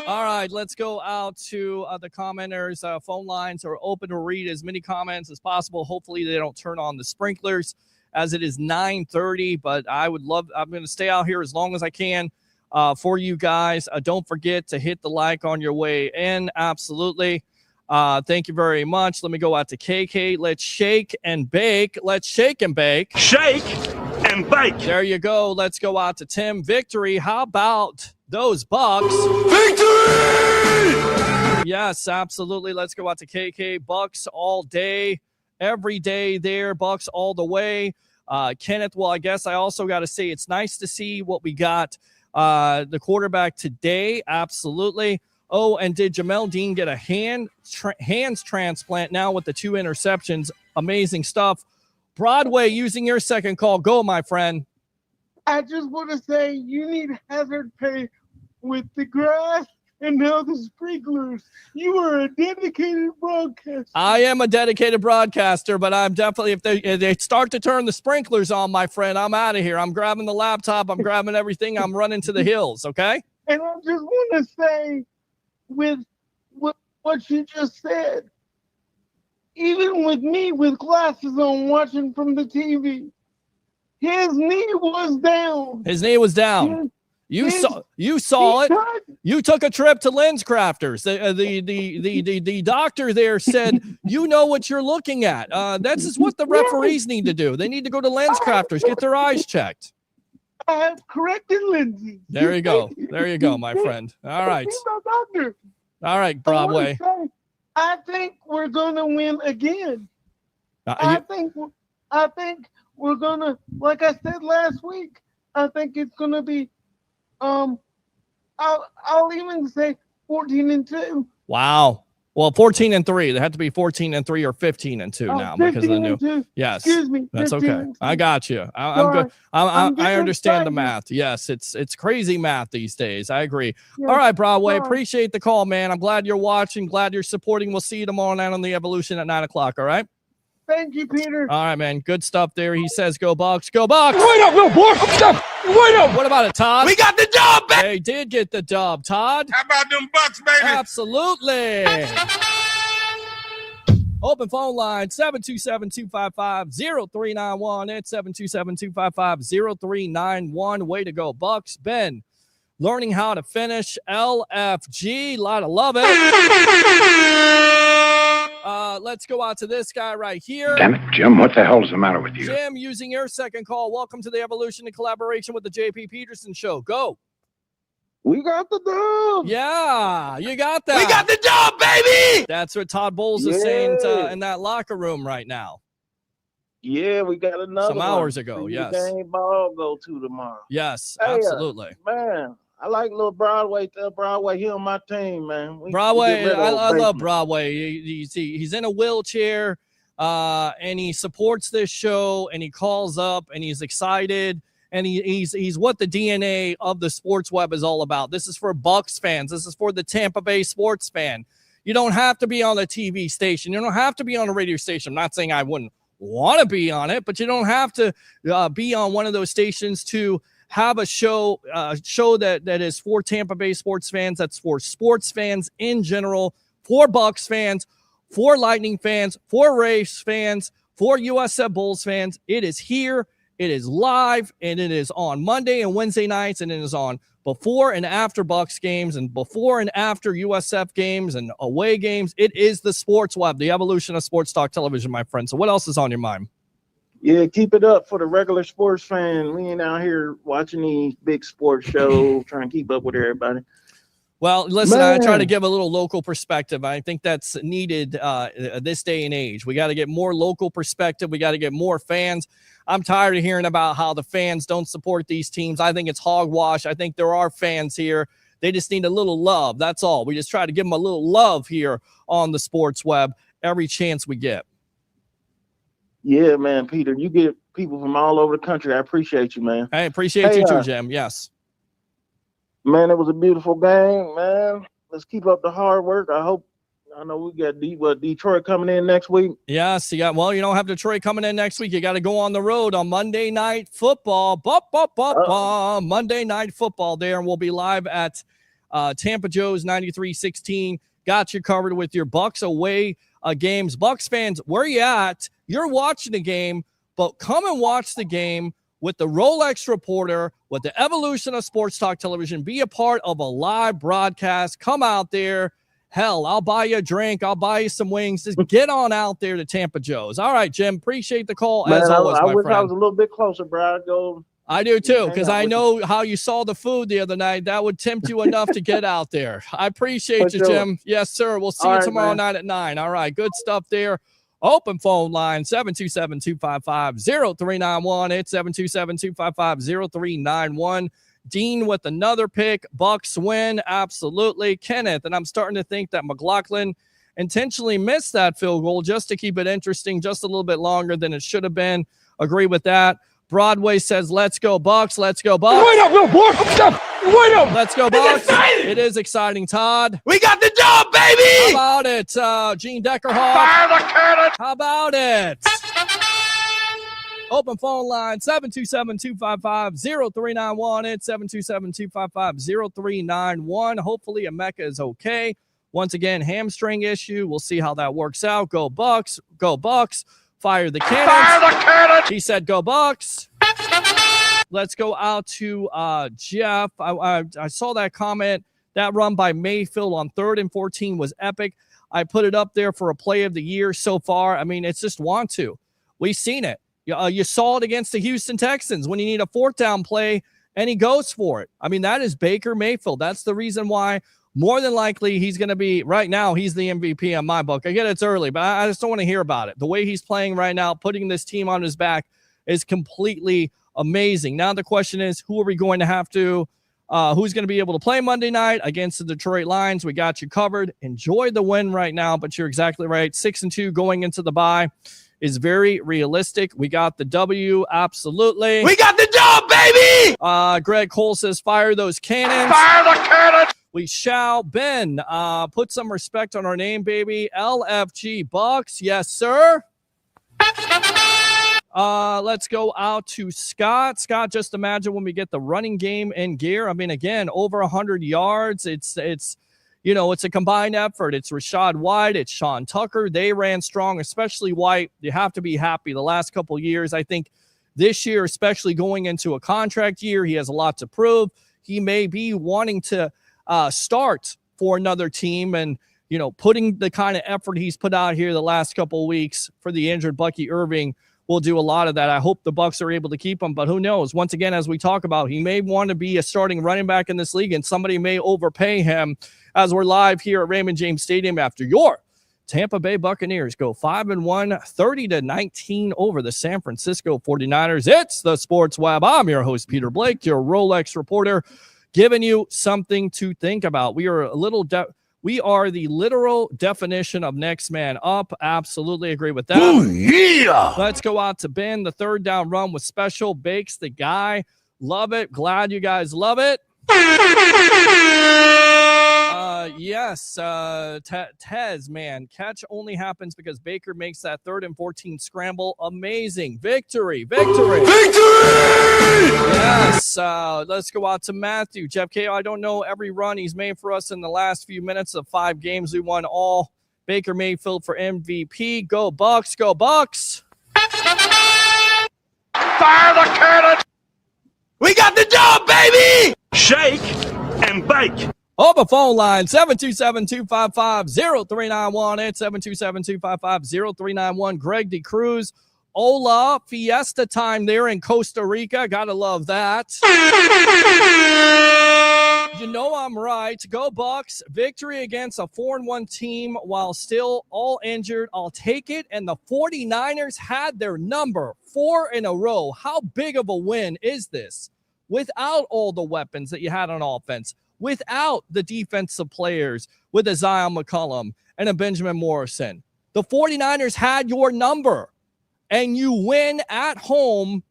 All right, let's go out to the commenters. Phone lines are open to read as many comments as possible. Hopefully they don't turn on the sprinklers as it is 9:30, but I'm going to stay out here as long as I can. for you guys. Don't forget to hit the like on your way in. Absolutely. Thank you very much. Let me go out to KK. Let's shake and bake. Let's shake and bake. Shake and bake. There you go. Let's go out to Tim. Victory. How about those Bucs? Victory! Yes, absolutely. Let's go out to KK. Bucs all day, every day there. Bucs all the way. Kenneth, well, I guess I also got to say it's nice to see what we got. The quarterback today. Absolutely. Oh, and did Jamel Dean get a hands transplant now with the 2 interceptions? Amazing stuff. Broadway, using your second call. Go, my friend. I just want to say you need hazard pay with the grass and now the sprinklers. You are a dedicated broadcaster. I am a dedicated broadcaster, but I'm definitely, if they start to turn the sprinklers on, my friend, I'm out of here. I'm grabbing the laptop. I'm grabbing everything. I'm running to the hills, okay? And I just want to say, with what you just said, even with me with glasses on watching from the TV, his knee was down. His knee was down. You saw it. You took a trip to Lens Crafters. The doctor there said, you know what you're looking at. That's just what the referees need to do. They need to go to Lens Crafters, get their eyes checked. I have corrected lenses. There you go. There you go, my friend. All right. All right, Broadway. I think we're gonna win again. I think we're gonna, like I said last week, I think it's gonna be I'll even say 14-2. Wow. Well, 14-3. They have to be 14-3 or 15-2 now because of the new. 2. Yes, Excuse me. that's okay. I got you. I'm good. I understand the math. Yes, it's crazy math these days. I agree. Yes. All right, Broadway. Bye. Appreciate the call, man. I'm glad you're watching. Glad you're supporting. We'll see you tomorrow night on the Evolution at 9:00. All right. Thank you, Peter. All right, man. Good stuff there. He says, "Go Bucs, go Bucs." Wait up, little boy. Wait up. What about it, Todd? We got the dub, baby. They did get the dub, Todd. How about them Bucs, baby? Absolutely. Open phone line, 727-255-0391. That's 727-255-0391. Way to go, Bucs. Ben, learning how to finish LFG. Lot of love it. Let's go out to this guy right here. Damn it, Jim, what the hell is the matter with you? Jim, using your second call. Welcome to the Evolution in collaboration with the JP Peterson Show. Go. We got the dub. Yeah, you got that. We got the dub, baby. That's what Todd Bowles is saying in that locker room right now. Yeah, we got another some hours ago. See yes. The game ball go to tomorrow. Yes, hey, absolutely. Man, I like little Broadway. Tell Broadway he on my team, man. Broadway, I love Broadway. He's in a wheelchair, and he supports this show, and he calls up, and he's excited. And he's what the DNA of the sports web is all about. This is for Bucs fans. This is for the Tampa Bay sports fan. You don't have to be on a TV station. You don't have to be on a radio station. I'm not saying I wouldn't want to be on it, but you don't have to be on one of those stations to have a show that is for Tampa Bay sports fans. That's for sports fans in general, for Bucs fans, for Lightning fans, for Rays fans, for USF Bulls fans. It is here. It is live, and it is on Monday and Wednesday nights, and it is on before and after Bucs games and before and after USF games and away games. It is the sports web, the evolution of sports talk television, my friend. So what else is on your mind? Yeah, keep it up for the regular sports fan. We ain't out here watching these big sports shows, trying to keep up with everybody. Well, listen, I try to give a little local perspective. I think that's needed this day and age. We got to get more local perspective. We got to get more fans. I'm tired of hearing about how the fans don't support these teams. I think it's hogwash. I think there are fans here. They just need a little love. That's all. We just try to give them a little love here on the sports web every chance we get. Yeah, man, Peter, you get people from all over the country. I appreciate you, man. I appreciate you too, Jim. Yes. Man, it was a beautiful game, man. Let's keep up the hard work. I know we got Detroit coming in next week. Yes, you don't have Detroit coming in next week. You got to go on the road on Monday Night Football. Monday Night Football there, and we'll be live at Tampa Joe's 93-16. Got you covered with your Bucs away games. Bucs fans, where you at? You're watching the game, but come and watch the game with the Rolex reporter, with the evolution of sports talk television. Be a part of a live broadcast. Come out there. Hell, I'll buy you a drink. I'll buy you some wings. Just get on out there to Tampa Joe's. All right, Jim. Appreciate the call Man, as always, I my wish friend. I was a little bit closer, bro. I'd go. I do too, hang because out I with know how you saw the food the other night. That would tempt you enough to get out there. I appreciate For you, sure. Jim. Yes, sir. We'll see All you right, tomorrow man. night at 9. All right, good stuff there. Open phone line, 727-255-0391. It's 727-255-0391. Dean with another pick. Bucs win, absolutely. Kenneth, and I'm starting to think that McLaughlin intentionally missed that field goal just to keep it interesting, just a little bit longer than it should have been. Agree with that. Broadway says, let's go Bucs, let's go Bucs. Wait up, Will. Wait up. Let's go Bucs. It is exciting, Todd. We got the job, baby. How about it, Gene Deckerhoff? Fire the cannon. How about it? Open phone line, 727-255-0391. It's 727-255-0391. Hopefully Emeka is okay. Once again, hamstring issue. We'll see how that works out. Go Bucs. Go Bucs. Fire the cannons. Fire the cannon. He said, go Bucs. Let's go out to Jeff. I saw that comment. That run by Mayfield on 3rd and 14 was epic. I put it up there for a play of the year so far. I mean, it's just want to. We've seen it. You saw it against the Houston Texans when you need a 4th down play, and he goes for it. I mean, that is Baker Mayfield. That's the reason why more than likely he's going to be, right now, he's the MVP in my book. I get it's early, but I just don't want to hear about it. The way he's playing right now, putting this team on his back is completely amazing. Now the question is, who are we going to have to who's going to be able to play Monday night against the Detroit Lions? We got you covered. Enjoy the win right now, but you're exactly right. 6-2 going into the bye is very realistic. We got the W, absolutely. We got the job, baby. Greg Cole says, fire those cannons. Fire the cannon. We shall. Ben, put some respect on our name, baby. LFG Bucs. Yes, sir. Let's go out to Scott. Scott, just imagine when we get the running game in gear. I mean, again, over 100 yards. It's a combined effort. It's Rashad White. It's Sean Tucker. They ran strong, especially White. You have to be happy. The last couple of years, I think this year, especially going into a contract year, he has a lot to prove. He may be wanting to start for another team, and putting the kind of effort he's put out here the last couple of weeks for the injured Bucky Irving will do a lot of that. I hope the Bucs are able to keep him, but who knows? Once again, as we talk about, he may want to be a starting running back in this league, and somebody may overpay him. As we're live here at Raymond James Stadium after your Tampa Bay Buccaneers go 5-1, 30-19 over the San Francisco 49ers. It's the Sports Web. I'm your host, Peter Blake, your Rolex reporter, giving you something to think about. We are the literal definition of next man up. Absolutely agree with that. Ooh, yeah. Let's go out to Ben. The 3rd down run was special. Bakes the guy. Love it. Glad you guys love it. Yes, Tez, man. Catch only happens because Baker makes that 3rd and 14 scramble. Amazing. Victory. Yes. Let's go out to Matthew. Jeff K. I don't know every run he's made for us in the last few minutes of 5 games. We won all. Baker Mayfield for MVP. Go Bucs. Go Bucs. Fire the cannon. We got the job, baby. Shake and bake. Open phone line, 727-255-0391. It's 727-255-0391. Greg DeCruz. Hola, fiesta time there in Costa Rica. Gotta love that. You know I'm right. Go Bucs. Victory against a 4-1 team while still all injured. I'll take it. And the 49ers had their number 4 in a row. How big of a win is this? Without all the weapons that you had on offense, without the defensive players, with a Zion McCollum and a Benjamin Morrison. The 49ers had your number, and you win at home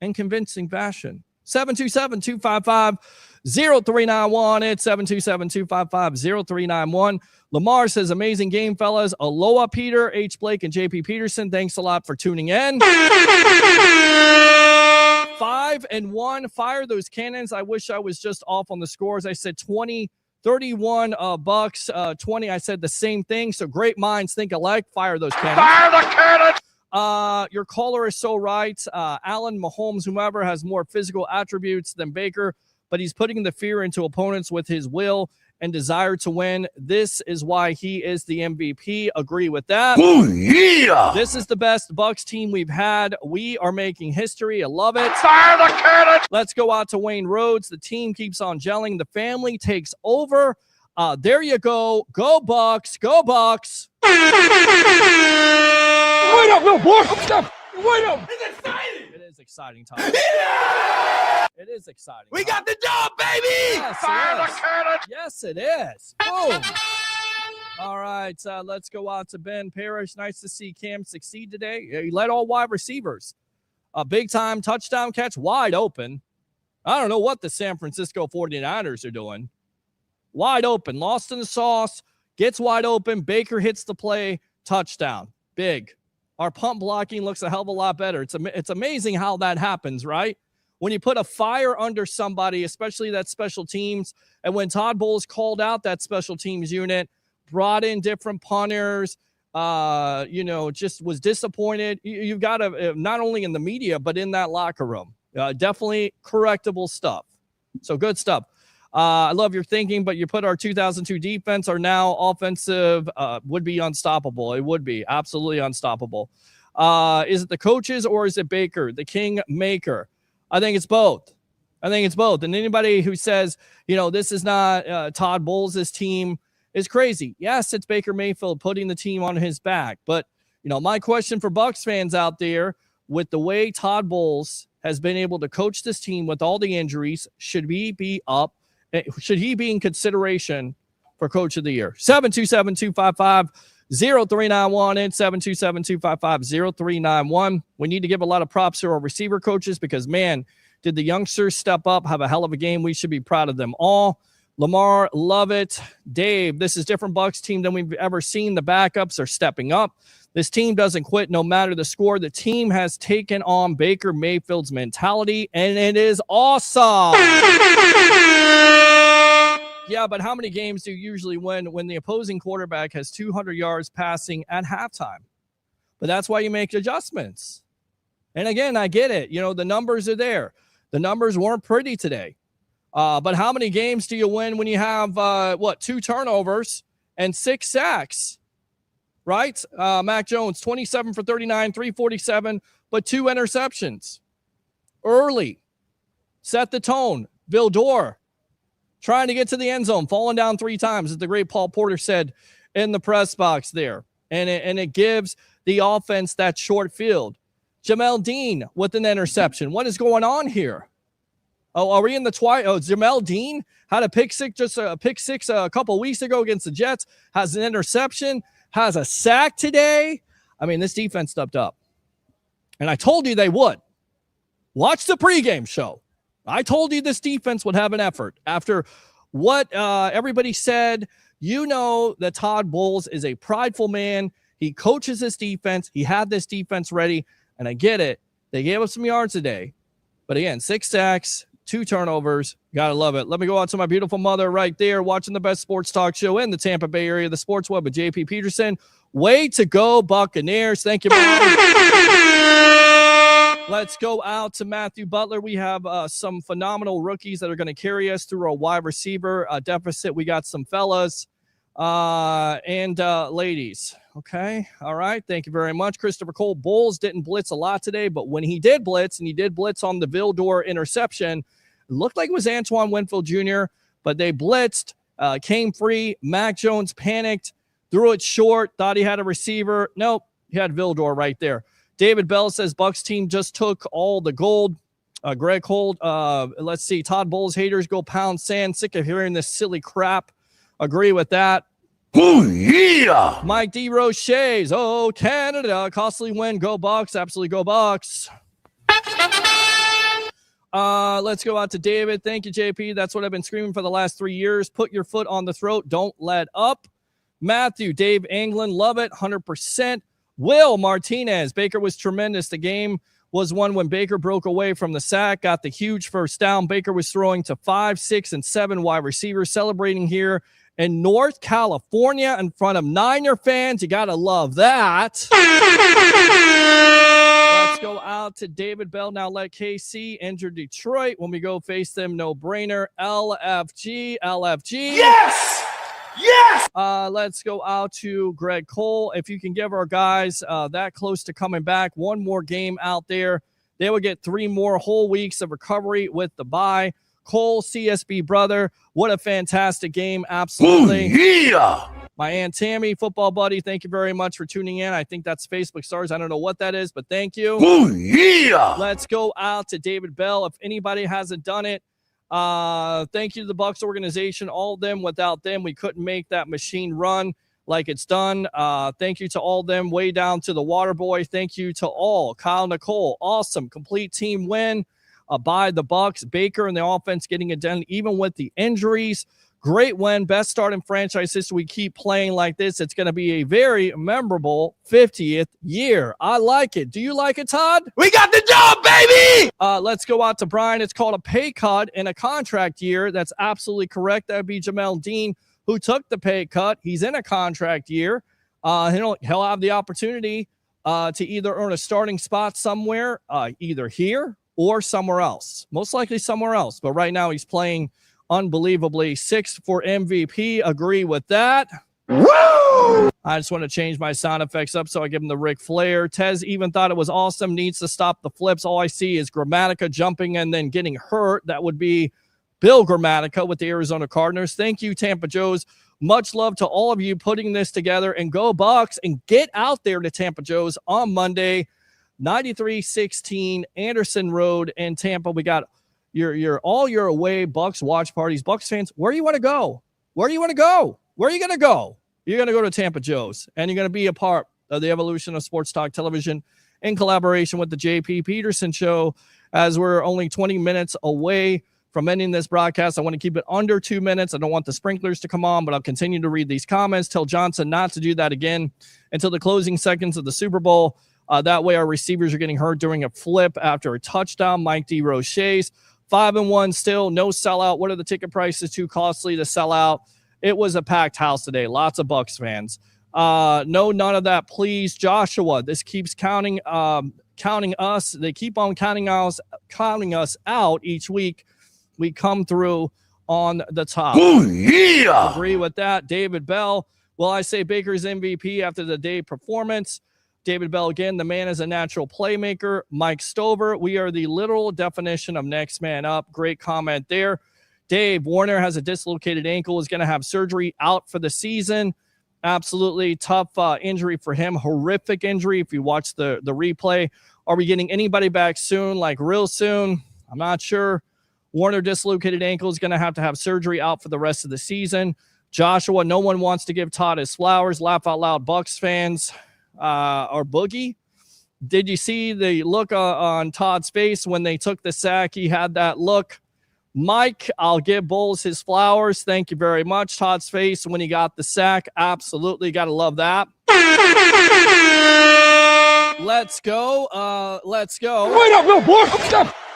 in convincing fashion. 727-255-0391. It's 727-255-0391. Lamar says, amazing game, fellas. Aloha, Peter, H. Blake, and JP Peterson. Thanks a lot for tuning in. 5-1. Fire those cannons. I wish I was just off on the scores. I said 20-31 Bucs. 20. I said the same thing. So great minds think alike. Fire those cannons. Fire the cannon. Your caller is so right. Allen, Mahomes, whomever has more physical attributes than Baker, but he's putting the fear into opponents with his will and desire to win. This is why he is the MVP. Agree with that. Oh, yeah. This is the best Bucs team we've had. We are making history. I love it. Fire the cannon. Let's go out to Wayne Rhodes. The team keeps on gelling. The family takes over. There you go. Go Bucs. Go Bucs. Wait up, no, boy. Wait up. It's exciting. It is exciting time. It is exciting. We got the job, baby. Yes, Fire it the is. cannon. Yes, it is. Boom. All right, let's go out to Ben Parrish. Nice to see Cam succeed today. He led all wide receivers. A big-time touchdown catch, wide open. I don't know what the San Francisco 49ers are doing. Wide open, lost in the sauce, gets wide open. Baker hits the play, touchdown. Big. Our punt blocking looks a hell of a lot better. It's amazing how that happens, right? When you put a fire under somebody, especially that special teams, and when Todd Bowles called out that special teams unit, brought in different punters, just was disappointed. You've got to, not only in the media, but in that locker room. Definitely correctable stuff. So good stuff. I love your thinking, but you put our 2002 defense, our now offensive, would be unstoppable. It would be absolutely unstoppable. Is it the coaches or is it Baker, the king maker? I think it's both. And anybody who says, this is not Todd Bowles' team is crazy. Yes, it's Baker Mayfield putting the team on his back. But, my question for Bucs fans out there, with the way Todd Bowles has been able to coach this team with all the injuries, should he be in consideration for Coach of the Year? 727-255-0391 and 727-255-0391. We need to give a lot of props to our receiver coaches because, man, did the youngsters step up, have a hell of a game. We should be proud of them all. Lamar, love it. Dave, this is different Bucs team than we've ever seen. The backups are stepping up. This team doesn't quit no matter the score. The team has taken on Baker Mayfield's mentality, and it is awesome. Yeah, but how many games do you usually win when the opposing quarterback has 200 yards passing at halftime? But that's why you make adjustments. And again, I get it. The numbers are there. The numbers weren't pretty today. But how many games do you win when you have, 2 turnovers and 6 sacks? Right? Mac Jones, 27 for 39, 347, but 2 interceptions. Early. Set the tone. Vildor trying to get to the end zone, falling down 3 times, as the great Paul Porter said in the press box there. And it gives the offense that short field. Jamel Dean with an interception. What is going on here? Oh, are we in the twilight? Oh, Jamel Dean had a pick six a couple weeks ago against the Jets, has an interception, has a sack today. I mean, this defense stepped up. And I told you they would. Watch the pregame show. I told you this defense would have an effort. After what everybody said, that Todd Bowles is a prideful man. He coaches this defense. He had this defense ready. And I get it. They gave us some yards today. But again, 6 sacks, 2 turnovers. Gotta love it. Let me go out to my beautiful mother right there watching the best sports talk show in the Tampa Bay area, the Sports Web with JP Peterson. Way to go, Buccaneers. Thank you, Mom. Let's go out to Matthew Butler. We have some phenomenal rookies that are going to carry us through a wide receiver deficit. We got some fellas and ladies. Okay. All right. Thank you very much. Christopher Cole. Bowles didn't blitz a lot today, but when he did blitz, and he did blitz on the Vildor interception, it looked like it was Antoine Winfield Jr., but they blitzed, came free. Mac Jones panicked, threw it short, thought he had a receiver. Nope. He had Vildor right there. David Bell says Bucs team just took all the gold. Greg Holt, let's see. Todd Bowles haters go pound sand. Sick of hearing this silly crap. Agree with that. Oh, yeah. Mike D. Roche's. Oh, Canada. Costly win. Go Bucs. Absolutely go Bucs. Let's go out to David. Thank you, JP. That's what I've been screaming for the last 3 years. Put your foot on the throat. Don't let up. Matthew, Dave England. Love it. 100%. Will Martinez. Baker was tremendous. The game was one when Baker broke away from the sack, got the huge first down. Baker was throwing to 5, 6, and 7 wide receivers, celebrating here in North California in front of Niner fans. You got to love that. Let's go out to David Bell. Now let KC enter Detroit. When we go face them, no brainer. LFG. Yes! Yes! Let's go out to Greg Cole. If you can give our guys that close to coming back, one more game out there, they will get 3 more whole weeks of recovery with the bye. Cole, CSB brother, what a fantastic game. Absolutely. Ooh, yeah! My Aunt Tammy, football buddy, thank you very much for tuning in. I think that's Facebook Stars. I don't know what that is, but thank you. Ooh, yeah! Let's go out to David Bell. If anybody hasn't done it, thank you to the Bucs organization. All of them. Without them, we couldn't make that machine run like it's done. Thank you to all of them, way down to the water boy. Thank you to all. Kyle Nicole, awesome. Complete team win by the Bucs. Baker and the offense getting it done, even with the injuries. Great win, best start in franchise history. We keep playing like this. It's going to be a very memorable 50th year. I like it. Do you like it, Todd? We got the job, baby! Let's go out to Brian. It's called a pay cut in a contract year. That's absolutely correct. That would be Jamel Dean, who took the pay cut. He's in a contract year. He'll have the opportunity to either earn a starting spot somewhere, either here or somewhere else. Most likely somewhere else. But right now he's playing unbelievably. 6 for MVP. Agree with that. Woo! I just want to change my sound effects up so I give him the Ric Flair. Tez even thought it was awesome. Needs to stop the flips. All I see is Grammatica jumping and then getting hurt. That would be Bill Grammatica with the Arizona Cardinals. Thank you, Tampa Joes. Much love to all of you putting this together. And go Bucs and get out there to Tampa Joes on Monday, 9316 Anderson Road in Tampa. We got your all your away Bucs watch parties. Bucs fans, where do you want to go? Where do you want to go? Where are you going to go? You're going to go to Tampa Joe's, and you're going to be a part of the evolution of sports talk television in collaboration with the JP Peterson Show. As we're only 20 minutes away from ending this broadcast, I want to keep it under 2 minutes. I don't want the sprinklers to come on, but I'll continue to read these comments. Tell Johnson not to do that again until the closing seconds of the Super Bowl. That way our receivers are getting hurt during a flip after a touchdown. Mike D. Roche's 5-1 still, no sellout. What are the ticket prices too costly to sell out? It was a packed house today. Lots of Bucs fans. No, none of that, please. Joshua, this keeps counting us. They keep on counting us out each week. We come through on the top. Ooh, yeah! Agree with that. David Bell. Well, I say Baker's MVP after the day performance. David Bell again, the man is a natural playmaker. Mike Stover, we are the literal definition of next man up. Great comment there. Dave, Warner has a dislocated ankle, is going to have surgery, out for the season. Absolutely tough injury for him. Horrific injury if you watch the replay. Are we getting anybody back soon, like real soon? I'm not sure. Warner dislocated ankle, is going to have surgery, out for the rest of the season. Joshua, no one wants to give Todd his flowers. Laugh out loud, Bucs fans. Or Boogie. Did you see the look on Todd's face when they took the sack? He had that look. Mike, I'll give Bulls his flowers. Thank you very much. Todd's face when he got the sack. Absolutely. Got to love that. Let's go. Let's go. Wait up, little boy.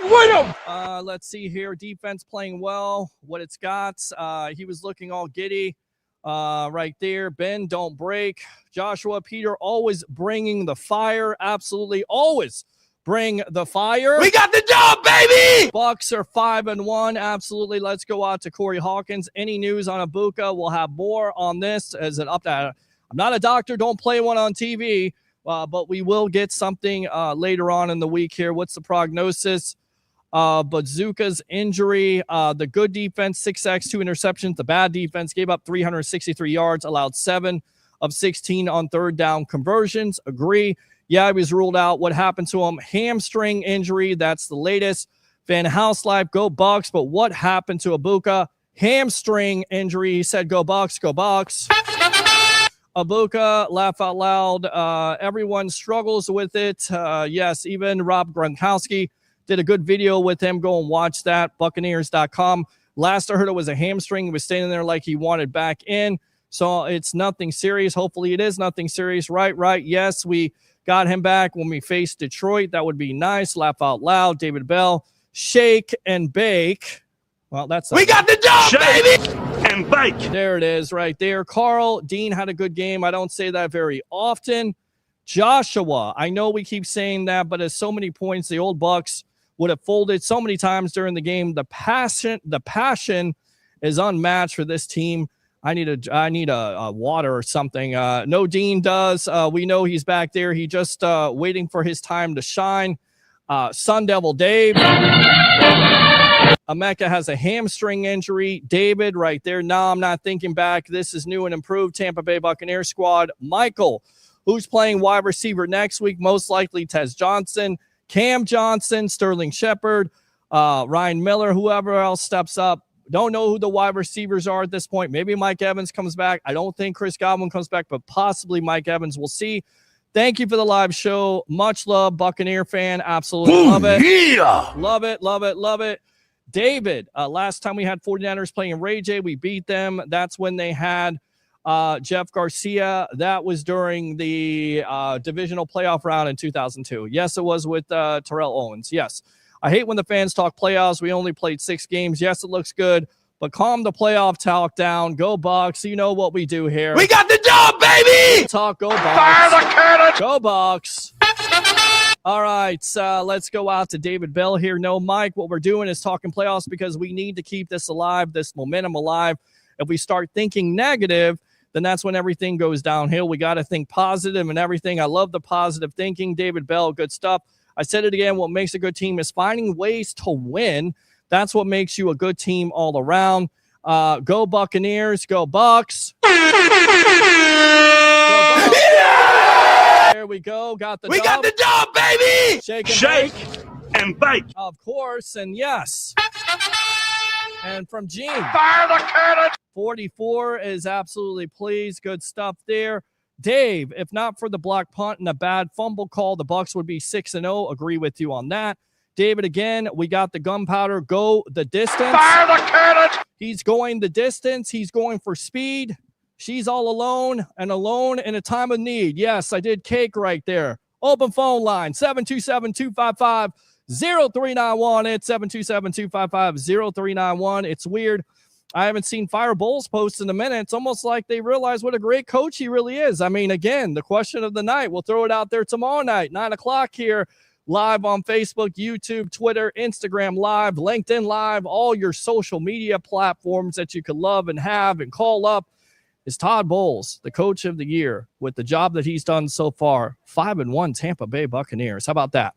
Wait up. Let's see here. Defense playing well. What it's got. He was looking all giddy. Right there. Ben, don't break. Joshua, Peter, always bringing the fire. Absolutely. Always bring the fire. We got the job, baby. Bucs are 5-1. Absolutely. Let's go out to Corey Hawkins. Any news on Ibuka? We'll have more on this as an update. I'm not a doctor. Don't play one on TV, but we will get something later on in the week here. What's the prognosis? Bazooka's injury, the good defense, 6 sacks, 2 interceptions. The bad defense gave up 363 yards, allowed 7 of 16 on third down conversions. Agree. Yeah, he was ruled out. What happened to him? Hamstring injury. That's the latest. Van Houselife, go Bucs. But what happened to Ibuka? Hamstring injury. He said, go Bucs, go Bucs. Ibuka, laugh out loud. Everyone struggles with it. Yes, even Rob Gronkowski did a good video with him. Go and watch that. Buccaneers.com. Last I heard it was a hamstring. He was standing there like he wanted back in. So it's nothing serious. Hopefully it is nothing serious. Right. Yes, we got him back when we faced Detroit. That would be nice. Laugh out loud. David Bell, shake and bake. Well, that's we got the job, baby. and bake. There it is right there. Carl, Dean had a good game. I don't say that very often. Joshua, I know we keep saying that, but at so many points, the old Bucs would have folded so many times during the game. The passion is unmatched for this team. I need a water or something. No, Dean does. We know he's back there. He just waiting for his time to shine. Sun Devil Dave. Emeka has a hamstring injury. David right there. No, I'm not thinking back. This is new and improved Tampa Bay Buccaneers squad. Michael, who's playing wide receiver next week? Most likely Tez Johnson, Cam Johnson, Sterling Shepard, Ryan Miller, whoever else steps up. Don't know who the wide receivers are at this point. Maybe Mike Evans comes back. I don't think Chris Godwin comes back, but possibly Mike Evans. We'll see. Thank you for the live show. Much love, Buccaneer fan. Absolutely love it. Yeah. Love it, love it, love it. David, last time we had 49ers playing Ray J, we beat them. That's when they had Jeff Garcia. That was during the divisional playoff round in 2002. Yes, it was with Terrell Owens. Yes. I hate when the fans talk playoffs. We only played 6 games. Yes, it looks good, but calm the playoff talk down. Go Bucs. You know what we do here. We got the job, baby. Talk. Go Bucs. Fire the cannon. Go Bucs. All right, let's go out to David Bell here. No, Mike, what we're doing is talking playoffs because we need to keep this alive, this momentum alive. If we start thinking negative, then that's when everything goes downhill. We got to think positive and everything. I love the positive thinking. David Bell, good stuff. I said it again, what makes a good team is finding ways to win. That's what makes you a good team all around. Go Buccaneers, go Bucs. Go Bucs. Yeah! There we go. Got the dub. Got the job, baby. Shake and bake. Of course, and yes. And from Gene. Fire the cannon. 44 is absolutely pleased. Good stuff there. Dave, if not for the block punt and a bad fumble call, the Bucs would be 6-0. Agree with you on that. David, again, we got the gunpowder. Go the distance. Fire the cannon. He's going the distance. He's going for speed. She's all alone and alone in a time of need. Yes, I did cake right there. Open phone line, 727-255-0391. It's 727-255-0391. It's weird. I haven't seen Fire Bowls post in a minute. It's almost like they realize what a great coach he really is. I mean, again, the question of the night. We'll throw it out there tomorrow night, 9 o'clock here, live on Facebook, YouTube, Twitter, Instagram Live, LinkedIn Live, all your social media platforms that you could love and have and call up. Is Todd Bowles, the coach of the year, with the job that he's done so far. 5-1 Tampa Bay Buccaneers. How about that?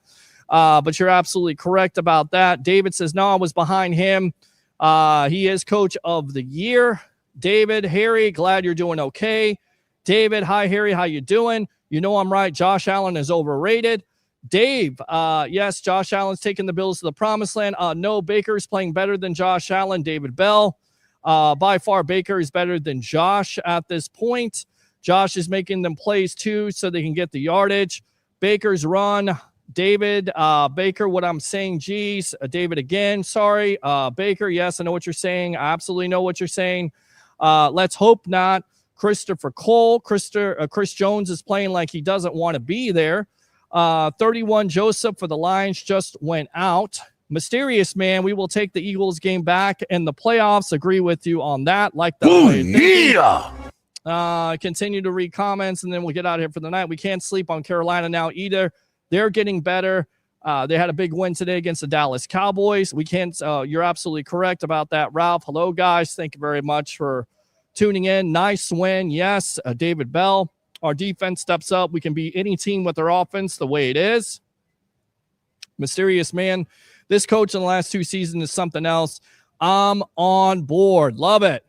But you're absolutely correct about that. David says, no, I was behind him. He is coach of the year. David, Harry, glad you're doing okay. David, hi, Harry, how you doing? You know I'm right. Josh Allen is overrated. Dave, yes, Josh Allen's taking the Bills to the promised land. No, Baker's playing better than Josh Allen. David Bell, by far, Baker is better than Josh at this point. Josh is making them plays too so they can get the yardage. Baker's run. David, Baker, what I'm saying, geez. David again, sorry. Baker, yes, I know what you're saying. I absolutely know what you're saying. Let's hope not. Christopher Cole, Chris Jones is playing like he doesn't want to be there. 31 Joseph for the Lions just went out. Mysterious Man, we will take the Eagles game back in the playoffs. Agree with you on that. Like that. Ooh, yeah. Continue to read comments, and then we'll get out of here for the night. We can't sleep on Carolina now either. They're getting better. They had a big win today against the Dallas Cowboys. We can't. You're absolutely correct about that, Ralph. Hello, guys. Thank you very much for tuning in. Nice win. Yes, David Bell. Our defense steps up. We can beat any team with our offense the way it is. Mysterious Man. This coach in the last 2 seasons is something else. I'm on board. Love it.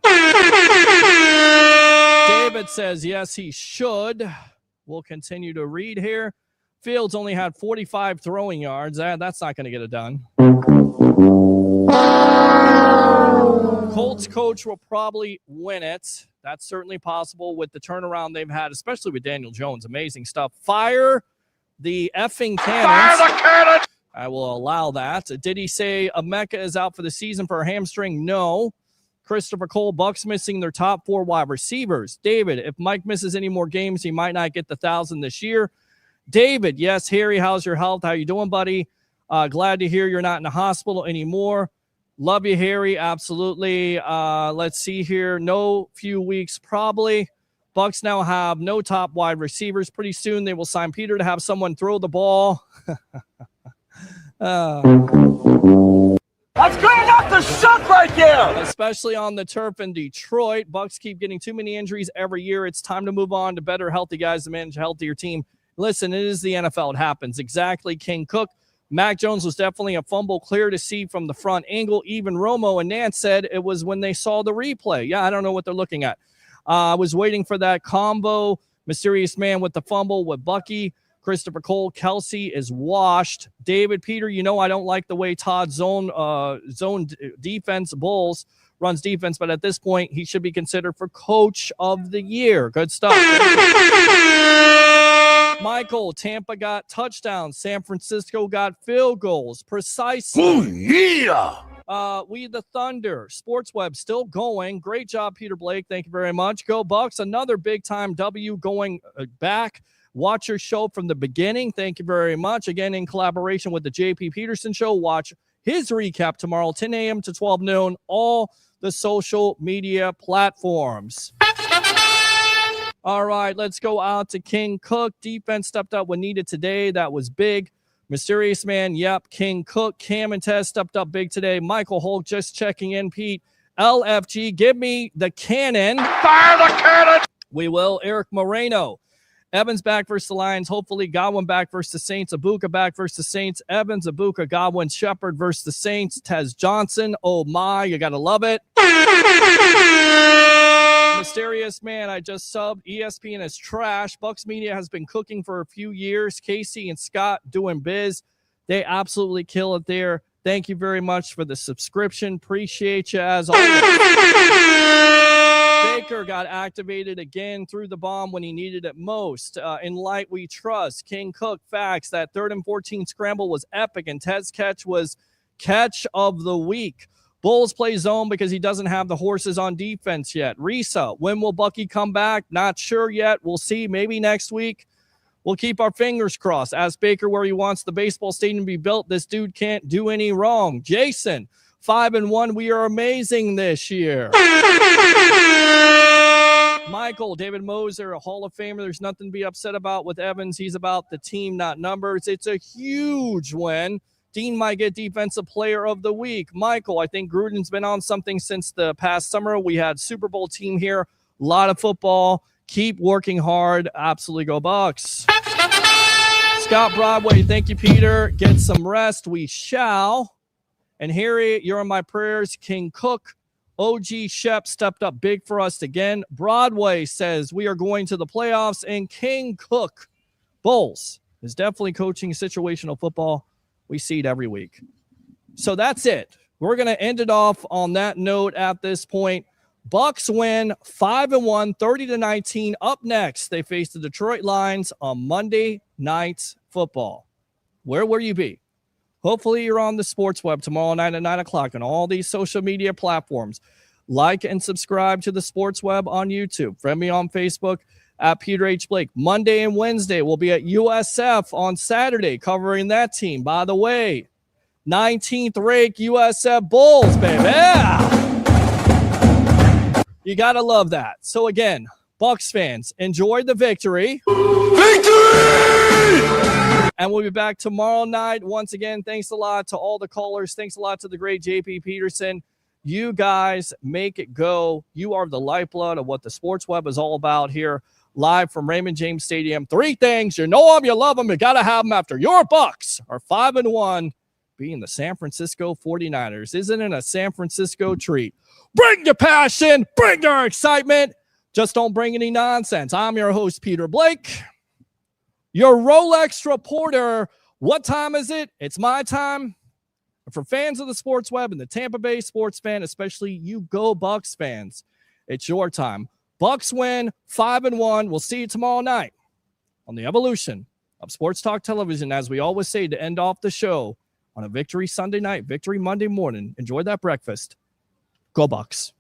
David says, yes, he should. We'll continue to read here. Fields only had 45 throwing yards. That's not going to get it done. Colts coach will probably win it. That's certainly possible with the turnaround they've had, especially with Daniel Jones. Amazing stuff. Fire the effing cannons. Fire the cannon. I will allow that. Did he say Emeka is out for the season for a hamstring? No. Christopher Cole, Bucs missing their top 4 wide receivers. David, if Mike misses any more games, he might not get the 1,000 this year. David, yes, Harry, how's your health? How you doing, buddy? Glad to hear you're not in the hospital anymore. Love you, Harry. Absolutely. Let's see here. No few weeks, probably. Bucs now have no top wide receivers. Pretty soon they will sign Peter to have someone throw the ball. That's great enough to suck right there. Especially on the turf in Detroit. Bucs keep getting too many injuries every year. It's time to move on to better, healthy guys to manage a healthier team. Listen, it is the NFL. It happens. Exactly. King Cook. Mac Jones was definitely a fumble clear to see from the front angle. Even Romo and Nance said it was when they saw the replay. Yeah, I don't know what they're looking at. I was waiting for that combo. Mysterious man with the fumble with Bucky. Christopher Cole. Kelsey is washed. David Peter, you know I don't like the way Todd zone defense Bulls runs defense, but at this point he should be considered for coach of the year. Good stuff. Michael, Tampa got touchdowns. San Francisco got field goals. Precisely. Oh, yeah. We the Thunder. Sports Web still going. Great job, Peter Blake. Thank you very much. Go Bucs. Another big-time W going back. Watch your show from the beginning. Thank you very much. Again, in collaboration with the JP Peterson Show. Watch his recap tomorrow, 10 a.m. to 12 noon. All the social media platforms. All right, let's go out to King Cook. Defense stepped up when needed today. That was big. Mysterious man, yep. King Cook, Cam and Tez stepped up big today. Michael Hulk just checking in. Pete, LFG, give me the cannon. Fire the cannon. We will. Eric Moreno. Evans back versus the Lions. Hopefully Godwin back versus the Saints. Abuka back versus the Saints. Evans, Abuka, Godwin, Shepard versus the Saints. Tez Johnson. Oh, my. You got to love it. Mysterious man, I just subbed. ESPN is trash. Bucs Media has been cooking for a few years. Casey and Scott doing biz. They absolutely kill it there. Thank you very much for the subscription. Appreciate you as always. Baker got activated again, threw the bomb when he needed it most. In light we trust. King Cook, facts. That 3rd and 14 scramble was epic, and Ted's catch was catch of the week. Bulls play zone because he doesn't have the horses on defense yet. Risa, when will Bucky come back? Not sure yet. We'll see. Maybe next week. We'll keep our fingers crossed. Ask Baker where he wants the baseball stadium to be built. This dude can't do any wrong. Jason, 5-1. We are amazing this year. Michael, David Moser, a Hall of Famer. There's nothing to be upset about with Evans. He's about the team, not numbers. It's a huge win. Dean might get Defensive Player of the Week. Michael, I think Gruden's been on something since the past summer. We had Super Bowl team here. A lot of football. Keep working hard. Absolutely go Bucs. Scott Broadway, thank you, Peter. Get some rest. We shall. And Harry, you're in my prayers. King Cook, OG Shep stepped up big for us again. Broadway says we are going to the playoffs. And King Cook, Bulls, is definitely coaching situational football. We see it every week. So that's it. We're going to end it off on that note at this point. Bucs win 5-1, 30-19. Up next, they face the Detroit Lions on Monday Night Football. Where will you be? Hopefully you're on the Sports Web tomorrow night at 9 o'clock on all these social media platforms. Like and subscribe to the Sports Web on YouTube. Friend me on Facebook at Peter H. Blake. Monday and Wednesday we'll be at USF on Saturday covering that team. By the way, 19th ranked USF Bulls, baby. Yeah. You got to love that. So again, Bucs fans, enjoy the victory. Victory! And we'll be back tomorrow night. Once again, thanks a lot to all the callers. Thanks a lot to the great JP Peterson. You guys make it go. You are the lifeblood of what the Sports Web is all about here. Live from Raymond James Stadium. 3 things. You know them, you love them, you got to have them after your Bucs are 5-1, being the San Francisco 49ers. Isn't it a San Francisco treat? Bring your passion, bring your excitement. Just don't bring any nonsense. I'm your host, Peter Blake, your Rolex reporter. What time is it? It's my time. For fans of the Sports Web and the Tampa Bay sports fan, especially you Go Bucs fans, it's your time. Bucs win 5-1. We'll see you tomorrow night on the evolution of Sports Talk Television. As we always say to end off the show on a victory Sunday night, victory Monday morning. Enjoy that breakfast. Go Bucs.